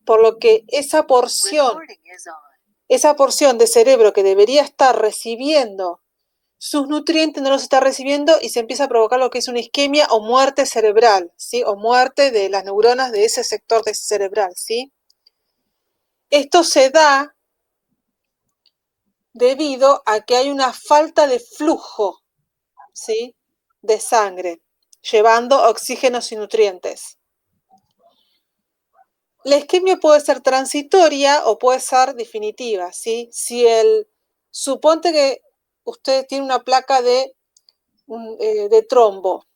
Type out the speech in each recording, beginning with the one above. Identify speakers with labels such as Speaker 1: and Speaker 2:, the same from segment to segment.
Speaker 1: por lo que esa porción de cerebro que debería estar recibiendo sus nutrientes no los está recibiendo y se empieza a provocar lo que es una isquemia o muerte cerebral, ¿sí? O muerte de las neuronas de ese sector cerebral, ¿sí? Esto se da debido a que hay una falta de flujo, ¿sí? De sangre, llevando oxígenos y nutrientes. La isquemia puede ser transitoria o puede ser definitiva, ¿sí? Suponte que usted tiene una placa de trombo.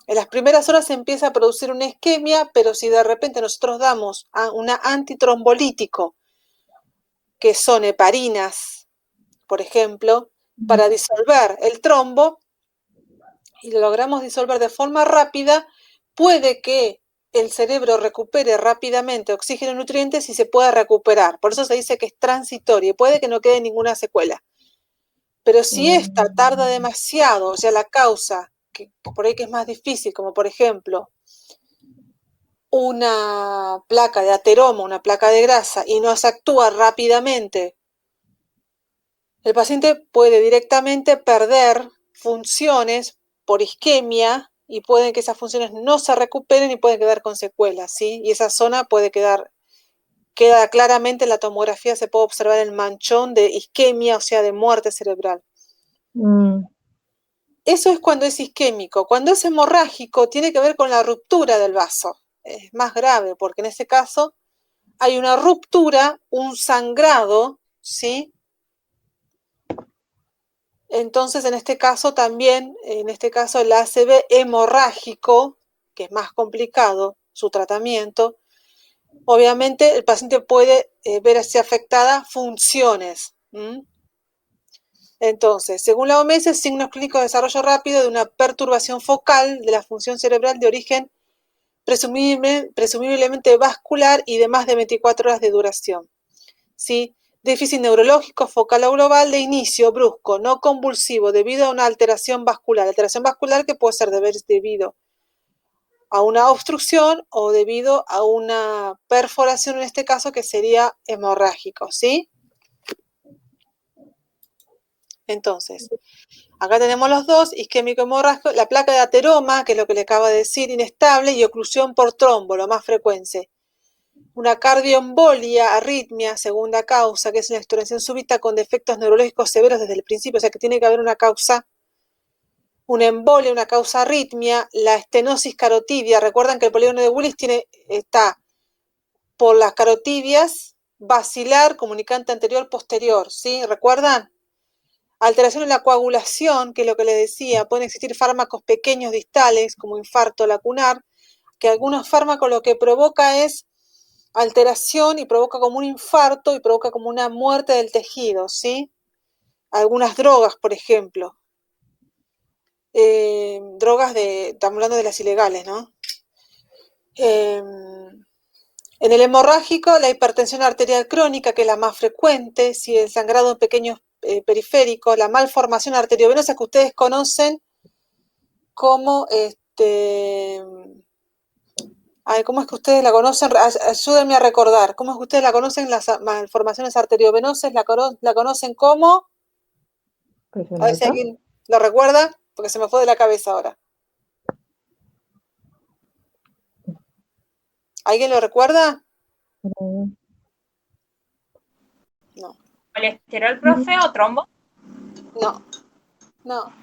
Speaker 1: En las primeras horas se empieza a producir una isquemia, pero si de repente nosotros damos a una antitrombolítico, que son heparinas, por ejemplo, para disolver el trombo, y lo logramos disolver de forma rápida, puede que el cerebro recupere rápidamente oxígeno y nutrientes y se pueda recuperar. Por eso se dice que es transitorio y puede que no quede ninguna secuela. Pero si esta tarda demasiado, o sea, la causa, que por ahí que es más difícil, como por ejemplo una placa de ateroma, una placa de grasa, y no se actúa rápidamente, el paciente puede directamente perder funciones por isquemia y pueden que esas funciones no se recuperen y pueden quedar con secuelas, ¿sí? Y esa zona queda claramente en la tomografía, se puede observar el manchón de isquemia, o sea, de muerte cerebral. Eso es cuando es isquémico. Cuando es hemorrágico, tiene que ver con la ruptura del vaso. Es más grave, porque en ese caso hay una ruptura, un sangrado, ¿sí? Entonces, en este caso también, el ACV hemorrágico, que es más complicado su tratamiento, obviamente el paciente puede verse afectada funciones. Entonces, según la OMS, signos clínicos de desarrollo rápido de una perturbación focal de la función cerebral de origen presumiblemente vascular y de más de 24 horas de duración. ¿Sí? Déficit neurológico focal o global de inicio brusco, no convulsivo, debido a una alteración vascular. Alteración vascular que puede ser debido a una obstrucción o debido a una perforación, en este caso, que sería hemorrágico, ¿sí? Entonces, acá tenemos los dos, isquémico hemorrágico, la placa de ateroma, que es lo que le acabo de decir, inestable, y oclusión por trombo, lo más frecuente. Una cardioembolia, arritmia, segunda causa, que es una extubación súbita con defectos neurológicos severos desde el principio, o sea que tiene que haber una causa, una embolia, una causa arritmia, la estenosis carotidia. Recuerdan que el polígono de Willis está por las carotidias, basilar, comunicante anterior, posterior, ¿sí? ¿Recuerdan? Alteración en la coagulación, que es lo que les decía, pueden existir fármacos pequeños distales, como infarto lacunar, que algunos fármacos lo que provoca es alteración y provoca como un infarto y provoca como una muerte del tejido, ¿sí? Algunas drogas, por ejemplo. Estamos hablando de las ilegales, ¿no? En el hemorrágico, la hipertensión arterial crónica, que es la más frecuente, si el sangrado en pequeños periféricos, la malformación arteriovenosa que ustedes conocen como ¿cómo es que ustedes la conocen? Ayúdenme a recordar. ¿Cómo es que ustedes la conocen, las malformaciones arteriovenosas? ¿La conocen como? A ver si alguien lo recuerda, porque se me fue de la cabeza ahora. ¿Alguien lo recuerda? No.
Speaker 2: ¿Colesterol, profe, o trombo?
Speaker 1: No.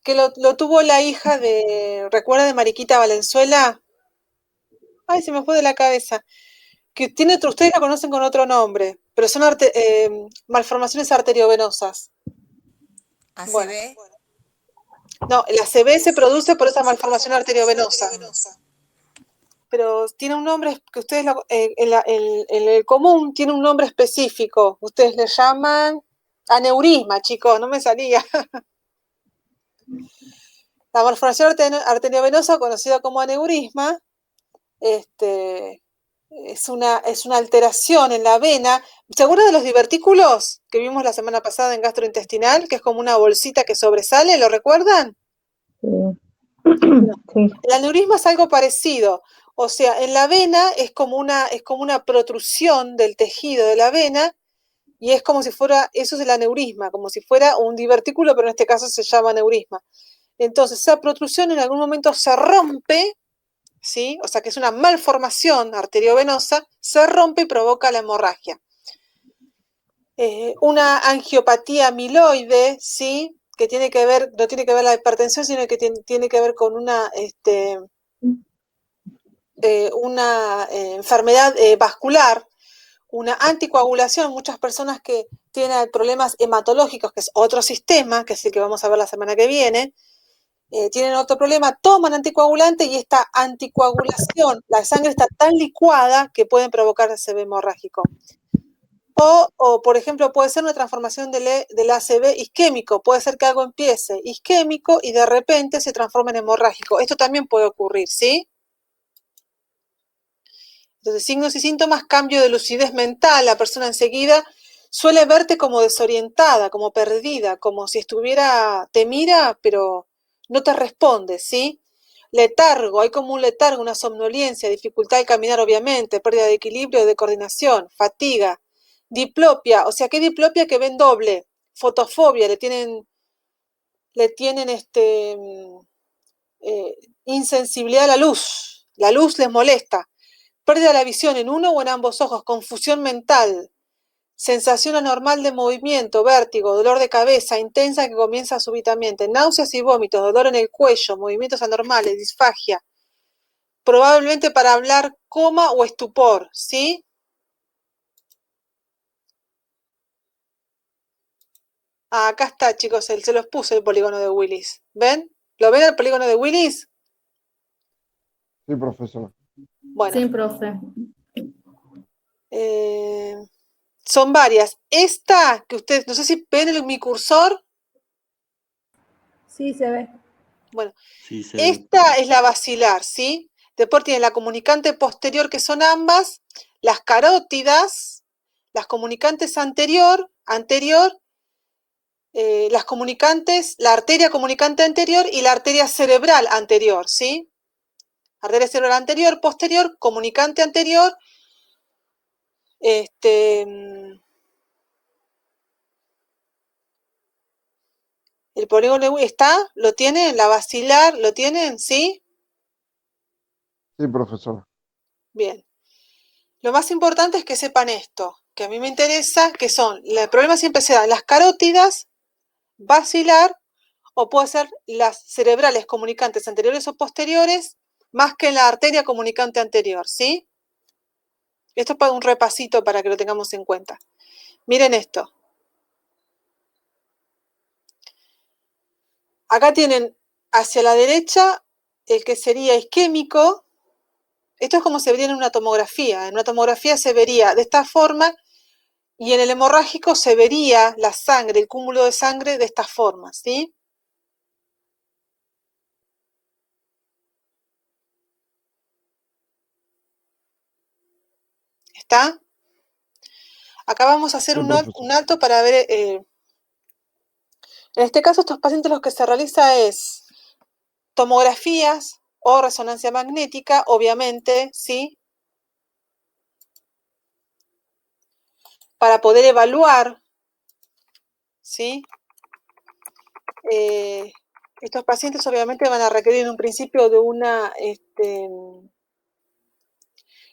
Speaker 1: Que lo tuvo la hija ¿recuerda de Mariquita Valenzuela? Ay, se me fue de la cabeza. Que tiene ustedes la conocen con otro nombre, pero son malformaciones arteriovenosas.
Speaker 3: ¿ACV?
Speaker 1: Bueno. No, el ACV se produce por esa malformación arteriovenosa. Pero tiene un nombre que ustedes, en el común, tiene un nombre específico. Ustedes le llaman aneurisma, chicos, no me salía. La malformación arteriovenosa, conocida como aneurisma, es una alteración en la vena. ¿Se acuerdan de los divertículos que vimos la semana pasada en gastrointestinal? Que es como una bolsita que sobresale, ¿lo recuerdan?
Speaker 4: Sí.
Speaker 1: El aneurisma es algo parecido. O sea, en la vena es como una protrusión del tejido de la vena y es como si fuera, eso es el aneurisma, como si fuera un divertículo, pero en este caso se llama aneurisma. Entonces, esa protrusión en algún momento se rompe, ¿sí? O sea, que es una malformación arteriovenosa, se rompe y provoca la hemorragia. Una angiopatía amiloide, ¿sí? Que tiene que ver, no tiene que ver la hipertensión, sino que tiene que ver con una enfermedad vascular, una anticoagulación, muchas personas que tienen problemas hematológicos, que es otro sistema, que es el que vamos a ver la semana que viene, tienen otro problema, toman anticoagulante y esta anticoagulación, la sangre está tan licuada que pueden provocar ACV hemorrágico. O, por ejemplo, puede ser una transformación del ACV isquémico, puede ser que algo empiece isquémico y de repente se transforma en hemorrágico. Esto también puede ocurrir, ¿sí? Entonces, signos y síntomas, cambio de lucidez mental, la persona enseguida suele verte como desorientada, como perdida, como si te mira, pero no te responde, ¿sí? Letargo, hay como un letargo, una somnolencia, dificultad de caminar, obviamente, pérdida de equilibrio, de coordinación, fatiga, diplopia, o sea, ¿qué diplopia? Que ven doble, fotofobia, le tienen insensibilidad a la luz les molesta. Pérdida de la visión en uno o en ambos ojos, confusión mental, sensación anormal de movimiento, vértigo, dolor de cabeza intensa que comienza súbitamente, náuseas y vómitos, dolor en el cuello, movimientos anormales, disfagia, probablemente para hablar coma o estupor, ¿sí? Acá está, chicos, se los puse el polígono de Willis. ¿Ven? ¿Lo ven el polígono de Willis?
Speaker 3: Sí, profesor.
Speaker 1: Bueno.
Speaker 4: Sí, profe.
Speaker 1: Son varias. Esta, que ustedes, no sé si ven mi cursor.
Speaker 4: Sí, se ve.
Speaker 1: Bueno,
Speaker 5: Sí,
Speaker 1: esta es la basilar, ¿sí? Después tiene la comunicante posterior, que son ambas, las carótidas, las comunicantes anterior, las comunicantes, la arteria comunicante anterior y la arteria cerebral anterior, ¿sí? Arteria cerebral anterior, posterior, comunicante anterior, el polígono está, lo tienen, la basilar, lo tienen, ¿sí?
Speaker 3: Sí, profesor.
Speaker 1: Bien. Lo más importante es que sepan esto, que a mí me interesa, que son, el problema siempre se da en las carótidas, basilar, o puede ser las cerebrales comunicantes anteriores o posteriores, más que en la arteria comunicante anterior, ¿sí? Esto es para un repasito para que lo tengamos en cuenta. Miren esto. Acá tienen hacia la derecha el que sería isquémico. Esto es como se vería en una tomografía. En una tomografía se vería de esta forma y en el hemorrágico se vería la sangre, el cúmulo de sangre de esta forma, ¿sí? ¿Está? Acá vamos a hacer
Speaker 3: Sí,
Speaker 1: un alto para ver. En este caso, estos pacientes los que se realiza es tomografías o resonancia magnética, obviamente, ¿sí? Para poder evaluar, ¿sí? Estos pacientes obviamente van a requerir en un principio de una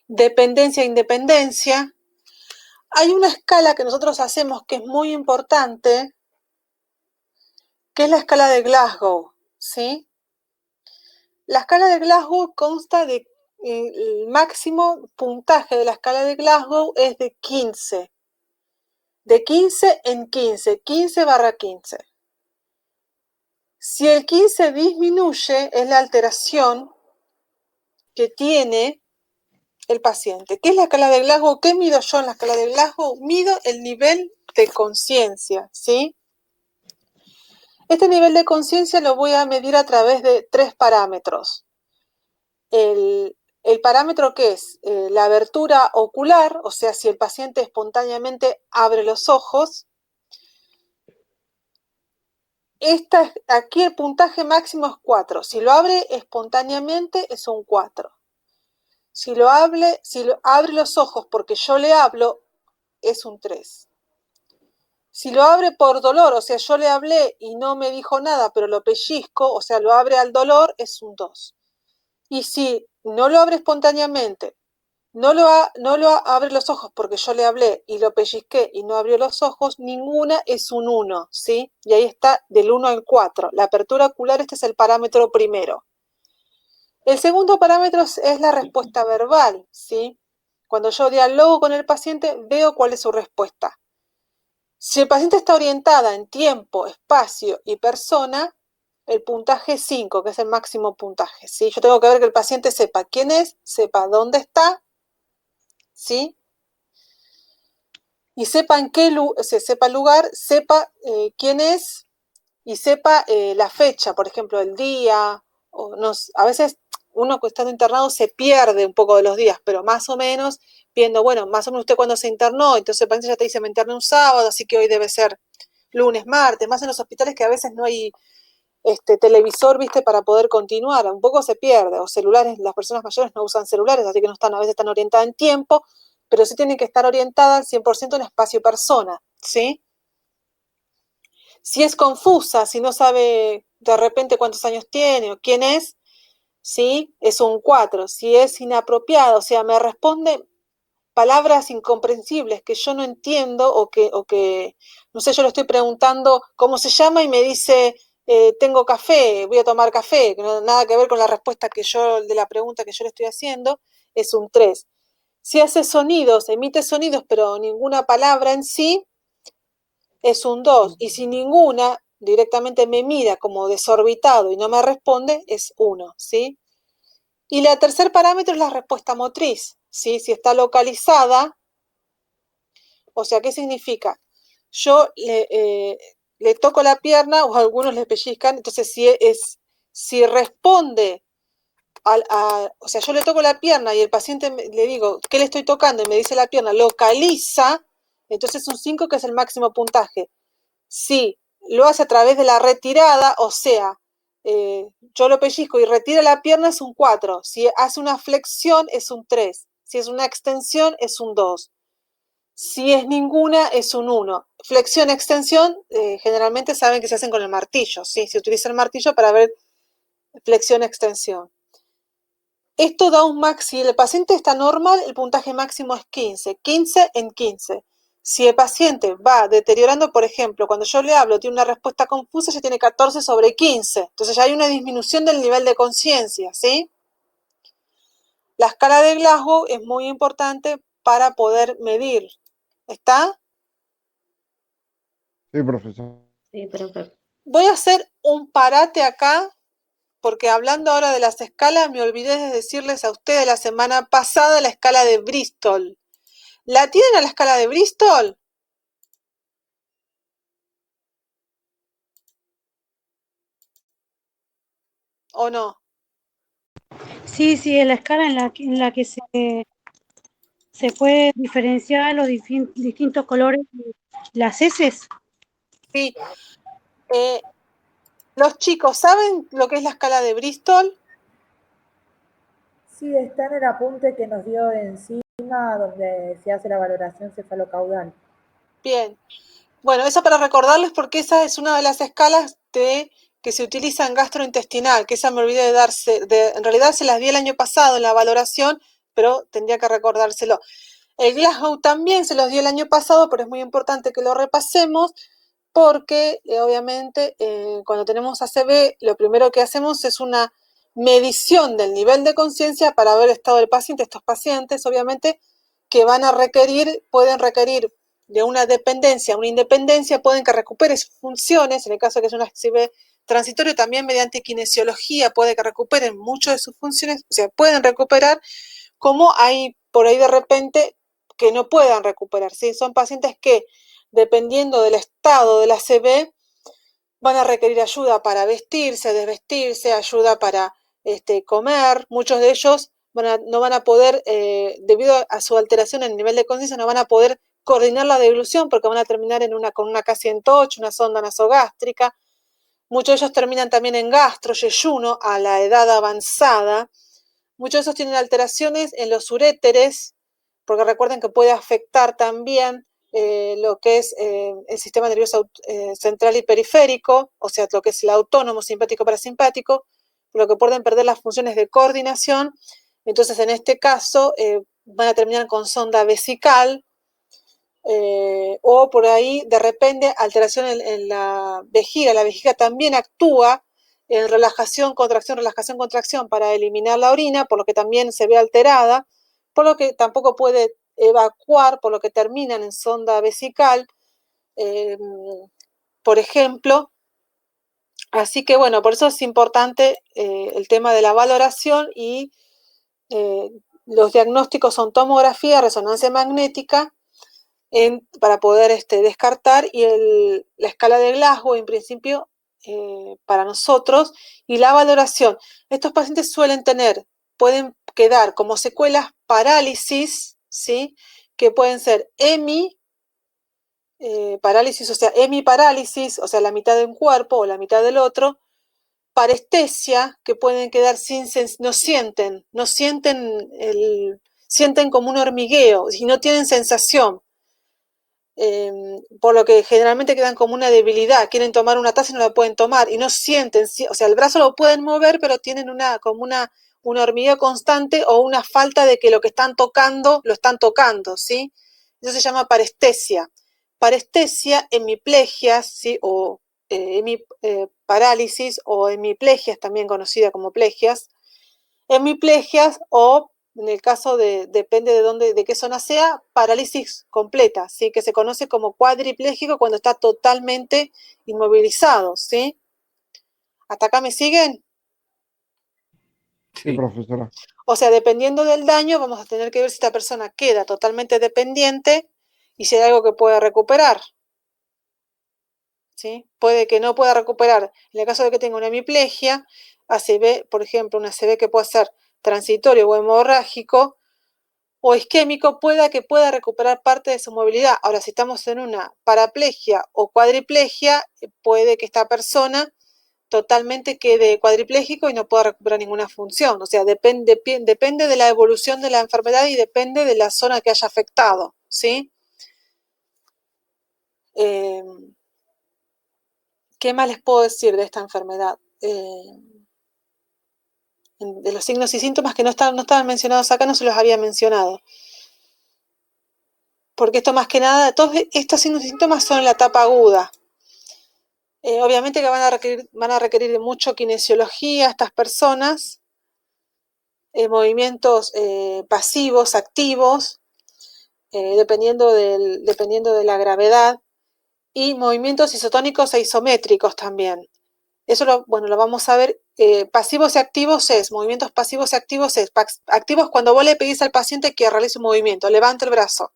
Speaker 1: dependencia e independencia. Hay una escala que nosotros hacemos que es muy importante, que es la escala de Glasgow, ¿sí? La escala de Glasgow consta de, el máximo puntaje de la escala de Glasgow es de 15. De 15 en 15, 15/15. Si el 15 disminuye, es la alteración que tiene el paciente. ¿Qué es la escala de Glasgow? ¿Qué mido yo en la escala de Glasgow? Mido el nivel de conciencia, ¿sí? Este nivel de conciencia lo voy a medir a través de 3 parámetros. El parámetro que es la abertura ocular, o sea, si el paciente espontáneamente abre los ojos. Aquí el puntaje máximo es 4. Si lo abre espontáneamente es un 4. Si abre los ojos porque yo le hablo, es un 3. Si lo abre por dolor, o sea, yo le hablé y no me dijo nada, pero lo pellizco, o sea, lo abre al dolor, es un 2. Y si no lo abre espontáneamente, no lo abre los ojos porque yo le hablé y lo pellizqué y no abrió los ojos, ninguna es un 1, ¿sí? Y ahí está del 1 al 4. La apertura ocular, este es el parámetro primero. El segundo parámetro es la respuesta verbal, ¿sí? Cuando yo dialogo con el paciente, veo cuál es su respuesta. Si el paciente está orientada en tiempo, espacio y persona, el puntaje es 5, que es el máximo puntaje, ¿sí? Yo tengo que ver que el paciente sepa quién es, sepa dónde está, ¿sí? Y sepa sepa el lugar, sepa quién es y sepa la fecha, por ejemplo, el día. A veces uno que está internado se pierde un poco de los días, pero más o menos viendo, bueno, más o menos usted cuando se internó, entonces el paciente ya te dice, me interné un sábado, así que hoy debe ser lunes, martes, más en los hospitales que a veces no hay televisor, viste, para poder continuar, un poco se pierde, o celulares, las personas mayores no usan celulares, así que no están, a veces están orientadas en tiempo, pero sí tienen que estar orientadas al 100% en espacio persona, ¿sí? Si es confusa, si no sabe de repente cuántos años tiene o quién es, ¿sí? Es un 4. Si es inapropiada, o sea, me responde palabras incomprensibles que yo no entiendo o que no sé, yo le estoy preguntando cómo se llama y me dice, tengo café, voy a tomar café, que no nada que ver con la respuesta de la pregunta que yo le estoy haciendo, es un 3. Si hace sonidos, emite sonidos, pero ninguna palabra en sí, es un 2. Y si ninguna directamente me mira como desorbitado y no me responde, es 1, ¿sí? Y el tercer parámetro es la respuesta motriz, ¿sí? Si está localizada, o sea, ¿qué significa? Yo le toco la pierna o algunos le pellizcan, entonces si responde, o sea, yo le toco la pierna y el paciente le digo, ¿qué le estoy tocando? Y me dice la pierna, localiza, entonces es un 5 que es el máximo puntaje. Si lo hace a través de la retirada, o sea, yo lo pellizco y retira la pierna, es un 4. Si hace una flexión, es un 3. Si es una extensión, es un 2. Si es ninguna, es un 1. Flexión, extensión, generalmente saben que se hacen con el martillo, ¿sí? Se utiliza el martillo para ver flexión, extensión. Esto da un max, si el paciente está normal, el puntaje máximo es 15, 15 en 15. Si el paciente va deteriorando, por ejemplo, cuando yo le hablo, tiene una respuesta confusa, ya tiene 14 sobre 15. Entonces ya hay una disminución del nivel de conciencia, ¿sí? La escala de Glasgow es muy importante para poder medir. ¿Está?
Speaker 3: Sí, profesor.
Speaker 4: Sí, profe.
Speaker 1: Voy a hacer un parate acá, porque hablando ahora de las escalas, me olvidé de decirles a ustedes la semana pasada la escala de Bristol. ¿La tienen a la escala de Bristol? ¿O no?
Speaker 5: Sí, sí, en la escala en la que se puede diferenciar los distintos colores de las heces.
Speaker 1: Sí. Los chicos, ¿saben lo que es la escala de Bristol?
Speaker 6: Sí, está en el apunte que nos dio de encima, donde se hace la valoración cefalocaudal.
Speaker 1: Bien. Bueno, eso para recordarles porque esa es una de las escalas que se utiliza en gastrointestinal, que esa me olvidé de darse, en realidad se las di el año pasado en la valoración, pero tendría que recordárselo. El Glasgow también se los di el año pasado, pero es muy importante que lo repasemos porque obviamente cuando tenemos ACV lo primero que hacemos es una medición del nivel de conciencia para ver el estado del paciente. Estos pacientes obviamente que pueden requerir de una dependencia a una independencia, pueden que recupere sus funciones, en el caso de que es un ACV transitorio, también mediante kinesiología puede que recuperen muchas de sus funciones, o sea, pueden recuperar, como hay por ahí de repente que no puedan recuperar, ¿sí? Son pacientes que, dependiendo del estado del ACV, van a requerir ayuda para vestirse, desvestirse, ayuda para comer. Muchos de ellos no van a poder, debido a su alteración en el nivel de conciencia, no van a poder coordinar la deglución porque van a terminar con una K108, una sonda nasogástrica. Muchos de ellos terminan también en gastro, yeyuno, a la edad avanzada. Muchos de esos tienen alteraciones en los uréteres, porque recuerden que puede afectar también lo que es el sistema nervioso central y periférico, o sea, lo que es el autónomo, simpático, parasimpático, por lo que pueden perder las funciones de coordinación. Entonces, en este caso, van a terminar con sonda vesical, o por ahí, de repente, alteración en la vejiga. La vejiga también actúa en relajación, contracción para eliminar la orina, por lo que también se ve alterada, por lo que tampoco puede evacuar, por lo que terminan en sonda vesical, por ejemplo. Así que bueno, por eso es importante el tema de la valoración y los diagnósticos son tomografía, resonancia magnética, para poder descartar, y la escala de Glasgow en principio para nosotros, y la valoración. Estos pacientes pueden quedar como secuelas parálisis, ¿sí? Que pueden ser parálisis, o sea, hemiparálisis, o sea, la mitad de un cuerpo o la mitad del otro, parestesia, que pueden quedar no sienten sienten como un hormigueo y no tienen sensación. Por lo que generalmente quedan como una debilidad, quieren tomar una taza y no la pueden tomar y no sienten, o sea, el brazo lo pueden mover, pero tienen un hormigueo constante o una falta de que lo que están tocando, lo están tocando, ¿sí? Eso se llama parestesia. Parestesia, hemiplegias, ¿sí? O parálisis o hemiplegias, también conocida como plegias. Hemiplegias o, en el caso depende de qué zona sea, parálisis completa, ¿sí? Que se conoce como cuadripléjico cuando está totalmente inmovilizado, ¿sí? ¿Hasta acá me siguen?
Speaker 3: Sí, profesora.
Speaker 1: O sea, dependiendo del daño, vamos a tener que ver si esta persona queda totalmente dependiente y si hay algo que pueda recuperar, ¿sí? Puede que no pueda recuperar. En el caso de que tenga una hemiplegia, ACV, por ejemplo, una ACV que pueda ser transitorio o hemorrágico o isquémico, que pueda recuperar parte de su movilidad. Ahora, si estamos en una paraplegia o cuadriplegia, puede que esta persona totalmente quede cuadripléjico y no pueda recuperar ninguna función. O sea, depende de la evolución de la enfermedad y depende de la zona que haya afectado, ¿sí? ¿Qué más les puedo decir de esta enfermedad? De los signos y síntomas que no estaban mencionados acá, no se los había mencionado. Porque esto más que nada, todos estos signos y síntomas son en la etapa aguda. Obviamente que van a requerir de mucho kinesiología estas personas, movimientos pasivos, activos, dependiendo de la gravedad, y movimientos isotónicos e isométricos también. Eso lo vamos a ver. Pasivos y activos movimientos pasivos y activos activos cuando vos le pedís al paciente que realice un movimiento, levante el brazo.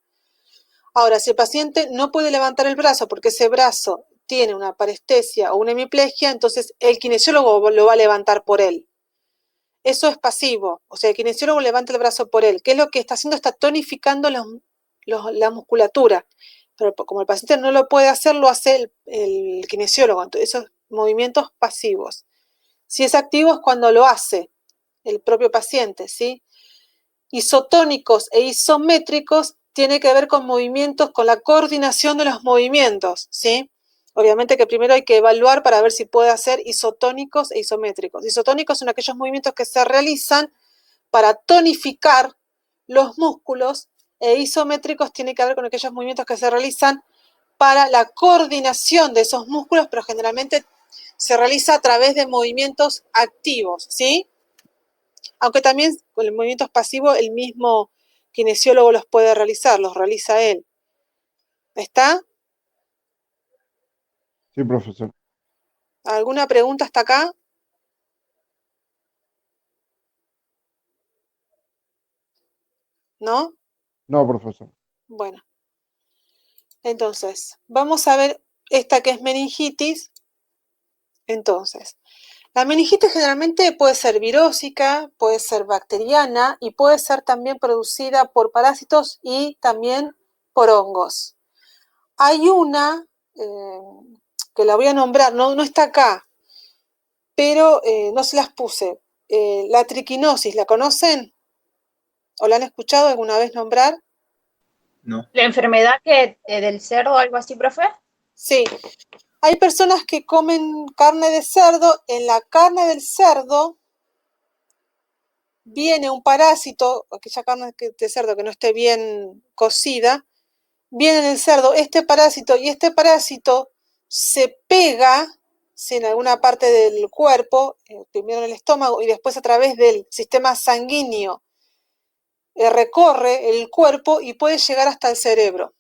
Speaker 1: Ahora, si el paciente no puede levantar el brazo porque ese brazo tiene una parestesia o una hemiplegia, entonces el kinesiólogo lo va a levantar por él. Eso es pasivo, o sea, el kinesiólogo levanta el brazo por él. ¿Qué es lo que está haciendo? Está tonificando la musculatura. Pero como el paciente no lo puede hacer, lo hace el kinesiólogo. Entonces, esos movimientos pasivos. Si es activo es cuando lo hace el propio paciente, ¿sí? Isotónicos e isométricos tiene que ver con movimientos, con la coordinación de los movimientos, ¿sí? Obviamente que primero hay que evaluar para ver si puede hacer isotónicos e isométricos. Isotónicos son aquellos movimientos que se realizan para tonificar los músculos, e isométricos tiene que ver con aquellos movimientos que se realizan para la coordinación de esos músculos, pero generalmente se realiza a través de movimientos activos, ¿sí? Aunque también con los movimientos pasivos el mismo kinesiólogo los puede realizar, los realiza él. ¿Está?
Speaker 3: Sí, profesor.
Speaker 1: ¿Alguna pregunta hasta acá? ¿No?
Speaker 3: No, profesor.
Speaker 1: Bueno. Entonces, vamos a ver esta que es meningitis. Entonces, la meningitis generalmente puede ser virósica, puede ser bacteriana y puede ser también producida por parásitos y también por hongos. Hay una que la voy a nombrar, no está acá, pero no se las puse. La triquinosis, ¿la conocen? ¿O la han escuchado alguna vez nombrar?
Speaker 4: No.
Speaker 2: ¿La enfermedad que del cerdo o algo así, profe?
Speaker 1: Sí. Hay personas que comen carne de cerdo. En la carne del cerdo viene un parásito, aquella carne de cerdo que no esté bien cocida, viene en el cerdo este parásito y este parásito se pega en alguna parte del cuerpo, primero en el estómago y después a través del sistema sanguíneo, recorre el cuerpo y puede llegar hasta el cerebro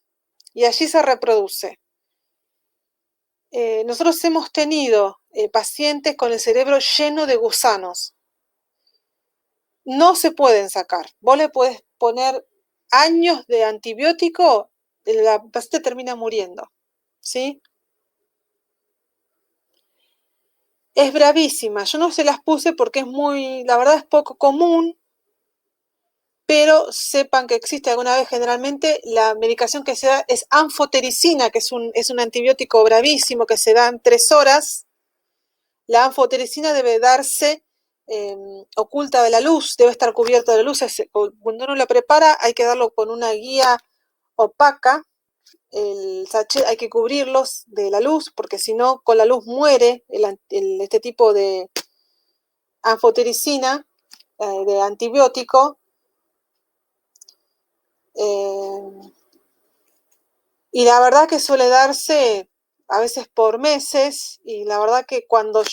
Speaker 1: y allí se reproduce. Nosotros hemos tenido pacientes con el cerebro lleno de gusanos. No se pueden sacar. Vos le podés poner años de antibiótico, la paciente termina muriendo, ¿sí? Es bravísima. Yo no se las puse porque es la verdad es poco común, pero sepan que existe alguna vez. Generalmente la medicación que se da es anfotericina, que es un antibiótico bravísimo que se da en 3 horas. La anfotericina debe darse oculta de la luz, debe estar cubierta de la luz. Cuando uno la prepara hay que darlo con una guía opaca. El sachet hay que cubrirlos de la luz porque si no con la luz muere este tipo de anfotericina, de antibiótico. Y la verdad que suele darse a veces por meses, y la verdad que cuando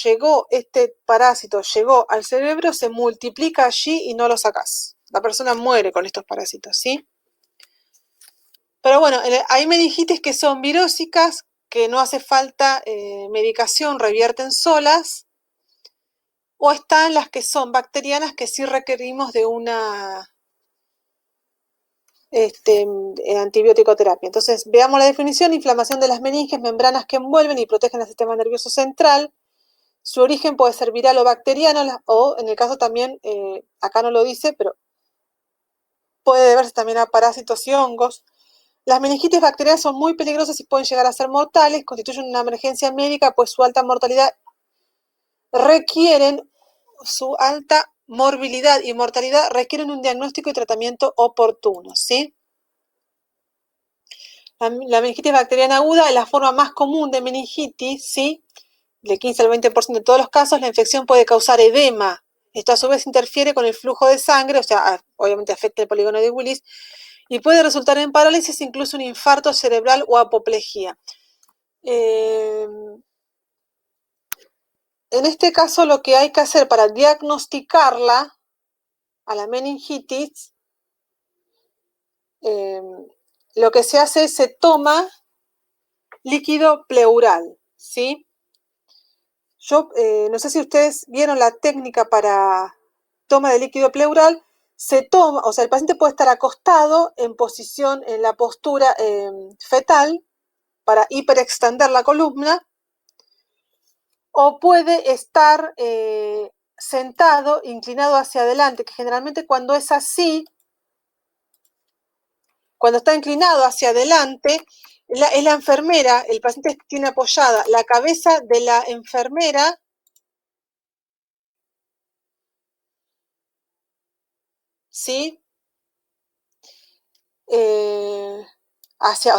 Speaker 1: este parásito llegó al cerebro, se multiplica allí y no lo sacás. La persona muere con estos parásitos, ¿sí? Pero bueno, hay meningitis que son virósicas, que no hace falta medicación, revierten solas, o están las que son bacterianas que sí requerimos de una antibiótico terapia. Entonces, veamos la definición: inflamación de las meninges, membranas que envuelven y protegen el sistema nervioso central. Su origen puede ser viral o bacteriano, o en el caso también, acá no lo dice, pero puede deberse también a parásitos y hongos. Las meningitis bacterianas son muy peligrosas y pueden llegar a ser mortales, constituyen una emergencia médica, pues su alta morbilidad requieren un diagnóstico y tratamiento oportuno, ¿sí? La meningitis bacteriana aguda es la forma más común de meningitis, ¿sí? Del 15 al 20% de todos los casos. La infección puede causar edema. Esto a su vez interfiere con el flujo de sangre, o sea, obviamente afecta el polígono de Willis, y puede resultar en parálisis, incluso un infarto cerebral o apoplejía. En este caso, lo que hay que hacer para diagnosticarla a la meningitis, lo que se hace es se toma líquido pleural, ¿sí? Yo no sé si ustedes vieron la técnica para toma de líquido pleural. Se toma, o sea, el paciente puede estar acostado en la postura fetal para hiperextender la columna, o puede estar sentado, inclinado hacia adelante, que generalmente cuando es así, cuando está inclinado hacia adelante, es la enfermera, el paciente tiene apoyada la cabeza de la enfermera ¿sí? O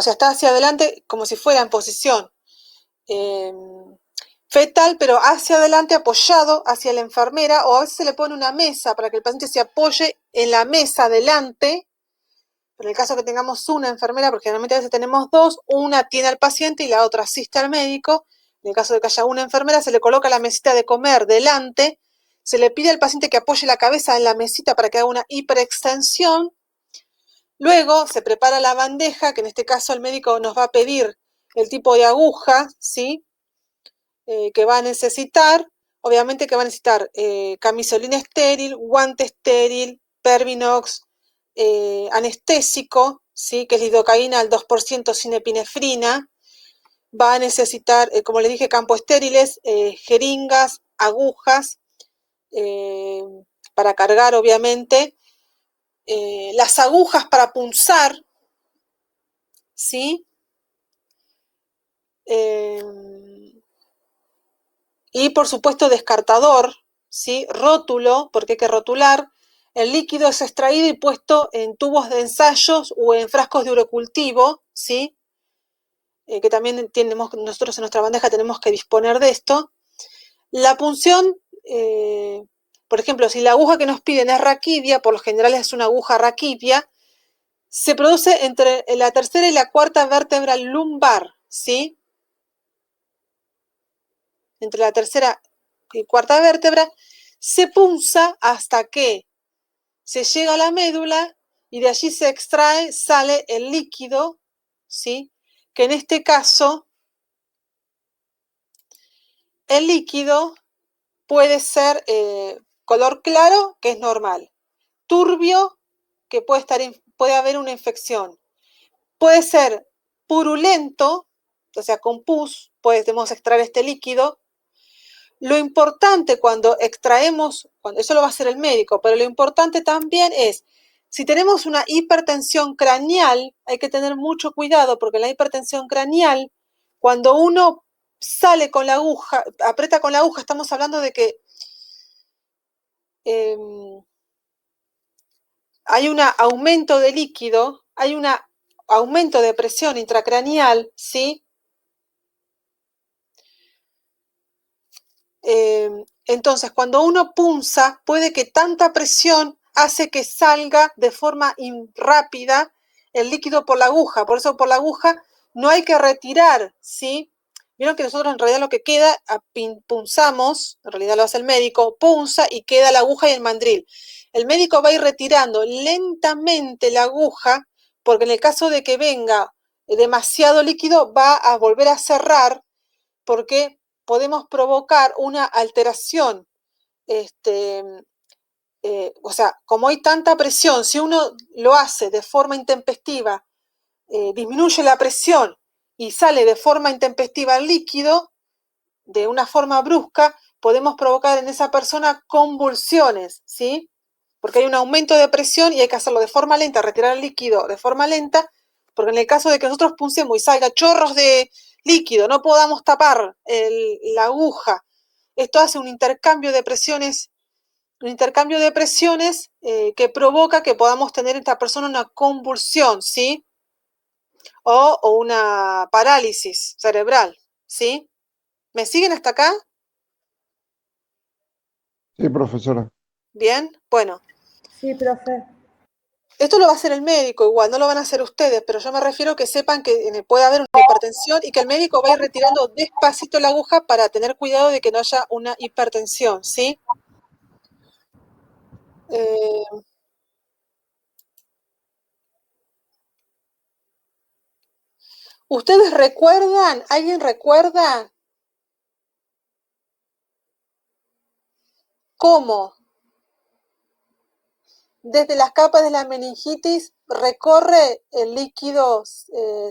Speaker 1: sea, está hacia adelante como si fuera en posición fetal, pero hacia adelante apoyado hacia la enfermera, o a veces se le pone una mesa para que el paciente se apoye en la mesa delante. En el caso que tengamos una enfermera, porque generalmente a veces tenemos dos, una tiene al paciente y la otra asiste al médico. En el caso de que haya una enfermera, se le coloca la mesita de comer delante, se le pide al paciente que apoye la cabeza en la mesita para que haga una hiperextensión. Luego se prepara la bandeja, que en este caso el médico nos va a pedir el tipo de aguja, ¿sí? Que va a necesitar. Obviamente que va a necesitar camisolina estéril, guante estéril, Pervinox, anestésico, ¿sí? Que es lidocaína al 2% sin epinefrina. Va a necesitar, como les dije, campos estériles, jeringas, agujas, para cargar, obviamente. Las agujas para punzar, ¿sí? Y por supuesto descartador, ¿sí? Rótulo, porque hay que rotular. El líquido es extraído y puesto en tubos de ensayos o en frascos de urocultivo, ¿sí? Que también tenemos, nosotros en nuestra bandeja tenemos que disponer de esto. La punción, por ejemplo, si la aguja que nos piden es raquídea, por lo general es una aguja raquídea, se produce entre la tercera y la cuarta vértebra lumbar, ¿sí? Entre la tercera y cuarta vértebra, se punza hasta que se llega a la médula y de allí se extrae, sale el líquido, ¿sí? Que en este caso, el líquido puede ser color claro, que es normal, turbio, que puede haber una infección, puede ser purulento, o sea, con pus, podemos extraer este líquido. Lo importante cuando extraemos, eso lo va a hacer el médico, pero lo importante también es, si tenemos una hipertensión craneal, hay que tener mucho cuidado porque la hipertensión craneal, cuando uno sale con la aguja, aprieta con la aguja, estamos hablando de que hay un aumento de líquido, hay un aumento de presión intracraneal, ¿sí? Entonces, cuando uno punza, puede que tanta presión hace que salga de forma rápida el líquido por la aguja. Por eso por la aguja no hay que retirar, ¿sí? Vieron que nosotros en realidad lo que queda, punzamos, en realidad lo hace el médico, punza y queda la aguja y el mandril. El médico va a ir retirando lentamente la aguja, porque en el caso de que venga demasiado líquido, va a volver a cerrar, porque podemos provocar una alteración, o sea, como hay tanta presión, si uno lo hace de forma intempestiva, disminuye la presión y sale de forma intempestiva el líquido, de una forma brusca, podemos provocar en esa persona convulsiones, ¿sí? Porque hay un aumento de presión y hay que hacerlo de forma lenta, retirar el líquido de forma lenta, porque en el caso de que nosotros puncemos y salga chorros de líquido, no podamos tapar la aguja, esto hace un intercambio de presiones, que provoca que podamos tener en esta persona una convulsión, ¿sí? O una parálisis cerebral, ¿sí? ¿Me siguen hasta acá?
Speaker 3: Sí, profesora.
Speaker 1: Bien, bueno.
Speaker 6: Sí, profe.
Speaker 1: Esto lo va a hacer el médico igual, no lo van a hacer ustedes, pero yo me refiero que sepan que puede haber una hipertensión y que el médico va a ir retirando despacito la aguja para tener cuidado de que no haya una hipertensión, ¿sí? ¿Ustedes recuerdan? ¿Alguien recuerda cómo desde las capas de la meningitis recorre el líquido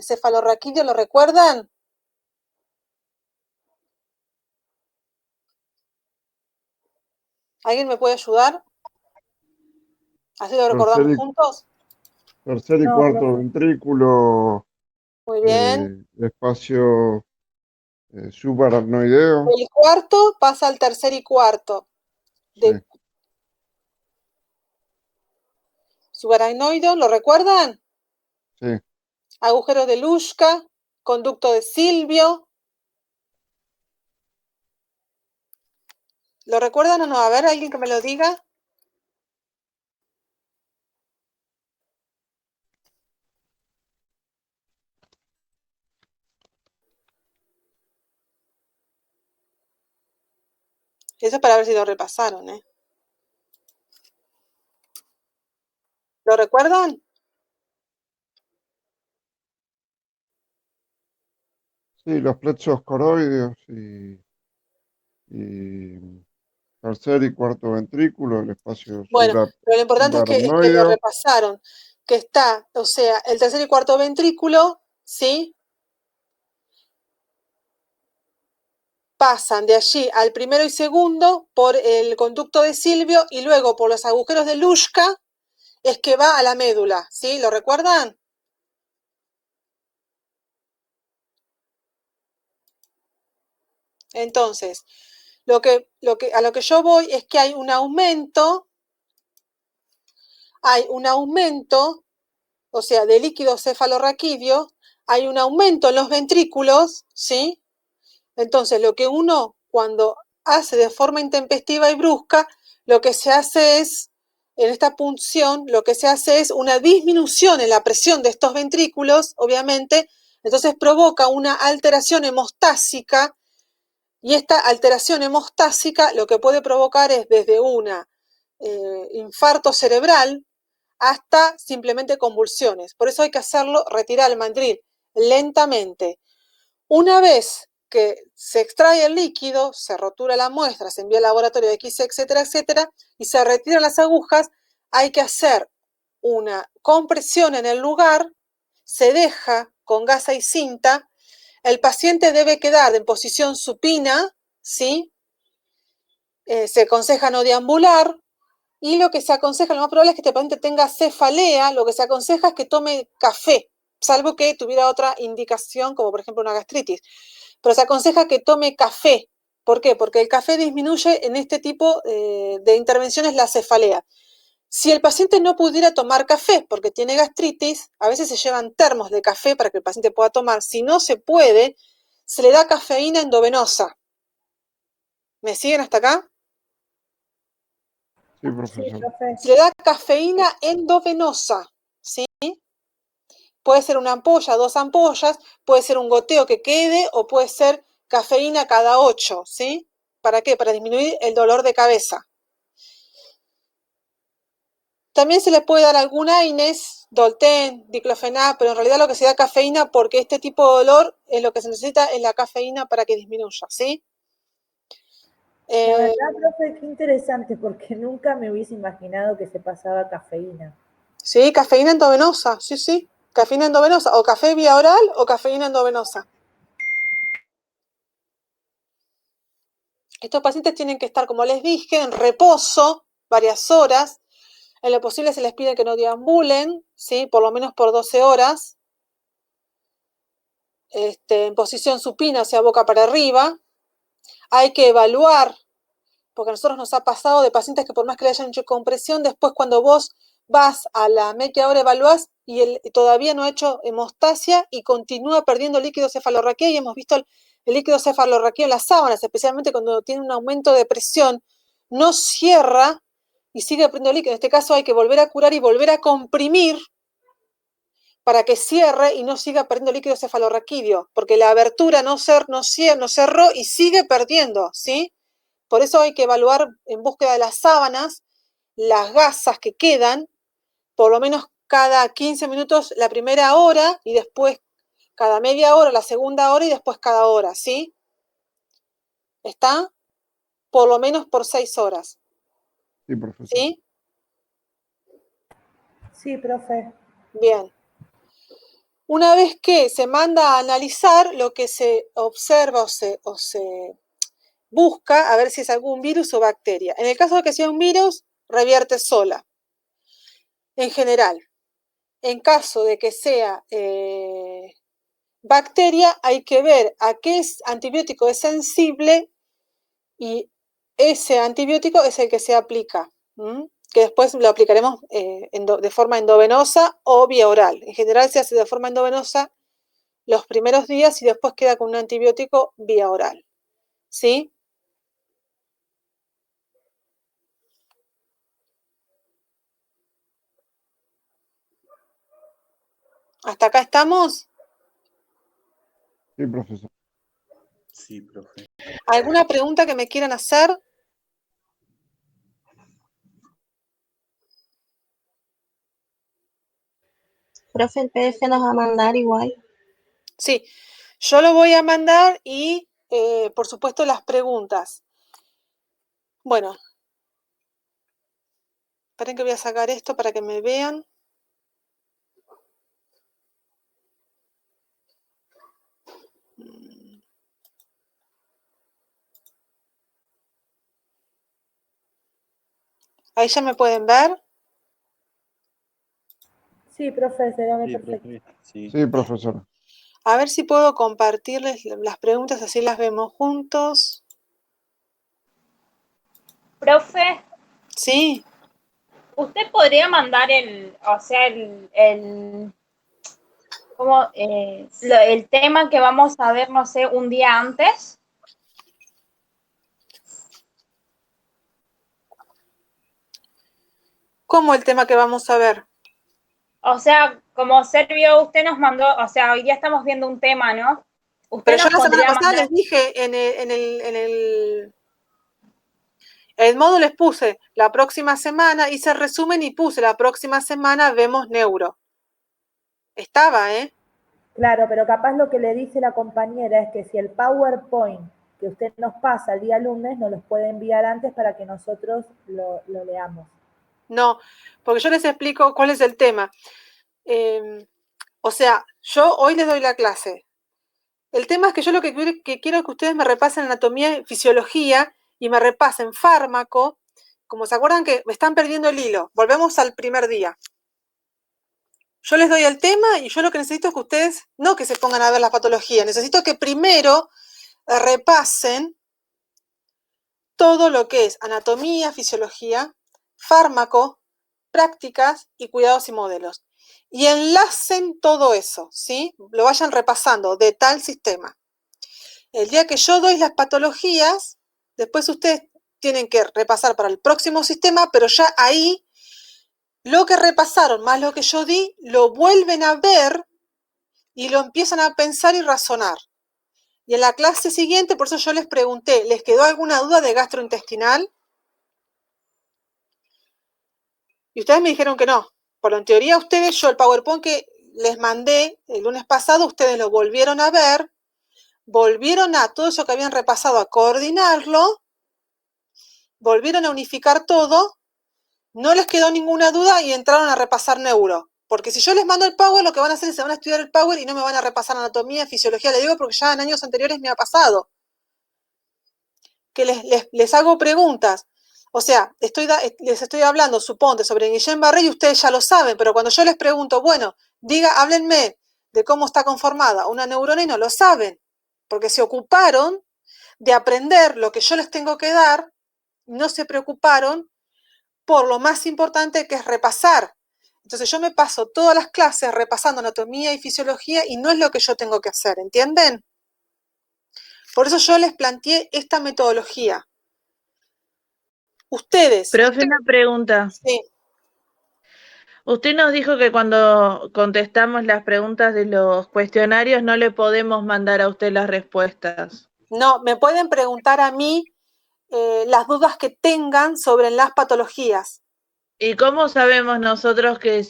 Speaker 1: cefalorraquídeo? ¿Lo recuerdan? ¿Alguien me puede ayudar? ¿Así lo recordamos juntos?
Speaker 3: Tercer y
Speaker 6: No,
Speaker 3: cuarto
Speaker 6: profe.
Speaker 3: ventrículo,
Speaker 1: Muy bien.
Speaker 3: espacio subaracnoideo.
Speaker 1: El cuarto pasa al tercer y cuarto.
Speaker 3: Sí,
Speaker 1: Subaracnoideo, ¿lo recuerdan?
Speaker 3: sí.
Speaker 1: Agujero de Luschka, conducto de Silvio. ¿Lo recuerdan o no? A ver, alguien que me lo diga. Eso es para ver si lo repasaron, ¿eh? ¿Lo recuerdan?
Speaker 3: Sí, los plexos coroideos y tercer y cuarto ventrículo, el espacio
Speaker 1: Bueno, pero lo importante es que lo
Speaker 3: subaracnoideo.
Speaker 1: repasaron. Que está, o sea, el tercer y cuarto ventrículo, ¿sí? Pasan de allí al primero y segundo por el conducto de Silvio y luego por los agujeros de Luschka es que va a la médula, ¿sí? ¿Lo recuerdan? Entonces, a lo que yo voy es que hay un aumento, o sea, de líquido cefalorraquídeo, hay un aumento en los ventrículos, ¿sí? Entonces, lo que uno cuando hace de forma intempestiva y brusca, lo que se hace es, en esta punción, lo que se hace es una disminución en la presión de estos ventrículos, obviamente, entonces provoca una alteración hemostásica, y esta alteración hemostásica lo que puede provocar es desde una infarto cerebral hasta simplemente convulsiones. Por eso hay que hacerlo, retirar el mandril lentamente. Una vez que se extrae el líquido, se rotura la muestra, se envía al laboratorio de X, etcétera, etcétera, y se retiran las agujas, hay que hacer una compresión en el lugar, se deja con gasa y cinta, el paciente debe quedar en posición supina, ¿sí? Se aconseja no deambular, y lo que se aconseja, lo más probable es que este paciente tenga cefalea, lo que se aconseja es que tome café, salvo que tuviera otra indicación, como por ejemplo una gastritis. Pero se aconseja que tome café. ¿Por qué? Porque el café disminuye en este tipo de intervenciones la cefalea. Si el paciente no pudiera tomar café porque tiene gastritis, a veces se llevan termos de café para que el paciente pueda tomar. Si no se puede, se le da cafeína endovenosa. ¿Me siguen hasta acá?
Speaker 3: Sí, profesor.
Speaker 1: Se le da cafeína endovenosa, ¿sí? Puede ser una ampolla, 2 ampollas, puede ser un goteo que quede o puede ser cafeína cada 8, ¿sí? ¿Para qué? Para disminuir el dolor de cabeza. También se le puede dar algún AINES, Dolten, diclofenac, pero en realidad lo que se da cafeína porque este tipo de dolor es lo que se necesita es la cafeína para que disminuya, ¿sí?
Speaker 6: La verdad, profe, qué interesante, porque nunca me hubiese imaginado que se pasaba cafeína.
Speaker 1: Sí, cafeína endovenosa, sí, sí. Cafeína endovenosa, o café vía oral o cafeína endovenosa. Estos pacientes tienen que estar, como les dije, en reposo varias horas. En lo posible se les pide que no deambulen, ¿sí? Por lo menos por 12 horas. En posición supina, o sea, boca para arriba. Hay que evaluar, porque a nosotros nos ha pasado de pacientes que por más que le hayan hecho compresión, después cuando vos vas a la media hora evaluás y él todavía no ha hecho hemostasia y continúa perdiendo líquido cefalorraquídeo, y hemos visto el líquido cefalorraquídeo en las sábanas, especialmente cuando tiene un aumento de presión, no cierra y sigue perdiendo líquido. En este caso hay que volver a curar y volver a comprimir para que cierre y no siga perdiendo líquido cefalorraquídeo, porque la abertura no cerró y sigue perdiendo, ¿sí? Por eso hay que evaluar en búsqueda de las sábanas las gasas que quedan, por lo menos cada 15 minutos la primera hora y después cada media hora la segunda hora y después cada hora, ¿sí? ¿Está? Por lo menos por 6 horas.
Speaker 3: Sí, profesor.
Speaker 1: ¿Sí?
Speaker 6: Sí, profe.
Speaker 1: Bien. Una vez que se manda a analizar, lo que se observa o se busca a ver si es algún virus o bacteria. En el caso de que sea un virus, revierte sola, en general. En caso de que sea bacteria, hay que ver a qué antibiótico es sensible y ese antibiótico es el que se aplica, que después lo aplicaremos de forma endovenosa o vía oral. En general se hace de forma endovenosa los primeros días y después queda con un antibiótico vía oral, ¿sí? ¿Hasta acá estamos?
Speaker 3: Sí, profesor.
Speaker 4: Sí, profe.
Speaker 1: ¿Alguna pregunta que me quieran hacer?
Speaker 2: Profe, el PDF nos va a mandar igual.
Speaker 1: Sí, yo lo voy a mandar y, por supuesto, las preguntas. Bueno, esperen que voy a sacar esto para que me vean. Ahí ya me pueden ver.
Speaker 6: Sí, profe, se ve
Speaker 4: Sí,
Speaker 6: perfecto.
Speaker 4: profe. Sí.
Speaker 3: Sí, profesor.
Speaker 1: A ver si puedo compartirles las preguntas, así las vemos juntos.
Speaker 7: Profe,
Speaker 1: Sí,
Speaker 7: ¿usted podría mandar el tema que vamos a ver, no sé, un día antes?
Speaker 1: ¿cómo el tema que vamos a ver?
Speaker 7: O sea, como Servio, usted nos mandó, o sea, hoy día estamos viendo un tema, ¿no? Usted
Speaker 1: Pero yo
Speaker 7: nos
Speaker 1: la semana
Speaker 7: podría
Speaker 1: pasada
Speaker 7: mandar.
Speaker 1: les dije el módulo les puse la próxima semana, hice el resumen y puse la próxima semana vemos neuro. Estaba, ¿eh?
Speaker 6: Claro, pero capaz lo que le dice la compañera es que si el PowerPoint que usted nos pasa el día lunes nos los puede enviar antes para que nosotros lo leamos.
Speaker 1: No, porque yo les explico cuál es el tema. O sea, yo hoy les doy la clase. El tema es que yo lo que quiero que ustedes me repasen anatomía y fisiología y me repasen fármaco. Como se acuerdan que me están perdiendo el hilo. Volvemos al primer día. Yo les doy el tema y yo lo que necesito es que ustedes, no que se pongan a ver las patologías, necesito que primero repasen todo lo que es anatomía, fisiología, fármaco, prácticas y cuidados y modelos. Y enlacen todo eso, ¿sí? Lo vayan repasando de tal sistema. El día que yo doy las patologías, después ustedes tienen que repasar para el próximo sistema, pero ya ahí lo que repasaron más lo que yo di, lo vuelven a ver y lo empiezan a pensar y razonar. Y en la clase siguiente, por eso yo les pregunté, ¿les quedó alguna duda de gastrointestinal? Y ustedes me dijeron que no. Por en teoría ustedes, yo el PowerPoint que les mandé el lunes pasado, ustedes lo volvieron a ver, volvieron a todo eso que habían repasado a coordinarlo, volvieron a unificar todo, no les quedó ninguna duda y entraron a repasar neuro. Porque si yo les mando el Power, lo que van a hacer es se van a estudiar el Power y no me van a repasar anatomía, fisiología, le digo porque ya en años anteriores me ha pasado. Que les hago preguntas. O sea, les estoy hablando, suponte, sobre Guillain-Barré y ustedes ya lo saben, pero cuando yo les pregunto, bueno, háblenme de cómo está conformada una neurona y no lo saben, porque se ocuparon de aprender lo que yo les tengo que dar, no se preocuparon por lo más importante que es repasar. Entonces yo me paso todas las clases repasando anatomía y fisiología y no es lo que yo tengo que hacer, ¿entienden? Por eso yo les planteé esta metodología. Ustedes.
Speaker 8: Profe, una pregunta.
Speaker 1: Sí.
Speaker 8: Usted nos dijo que cuando contestamos las preguntas de los cuestionarios no le podemos mandar a usted las respuestas.
Speaker 1: No, me pueden preguntar a mí las dudas que tengan sobre las patologías.
Speaker 8: ¿Y cómo sabemos nosotros que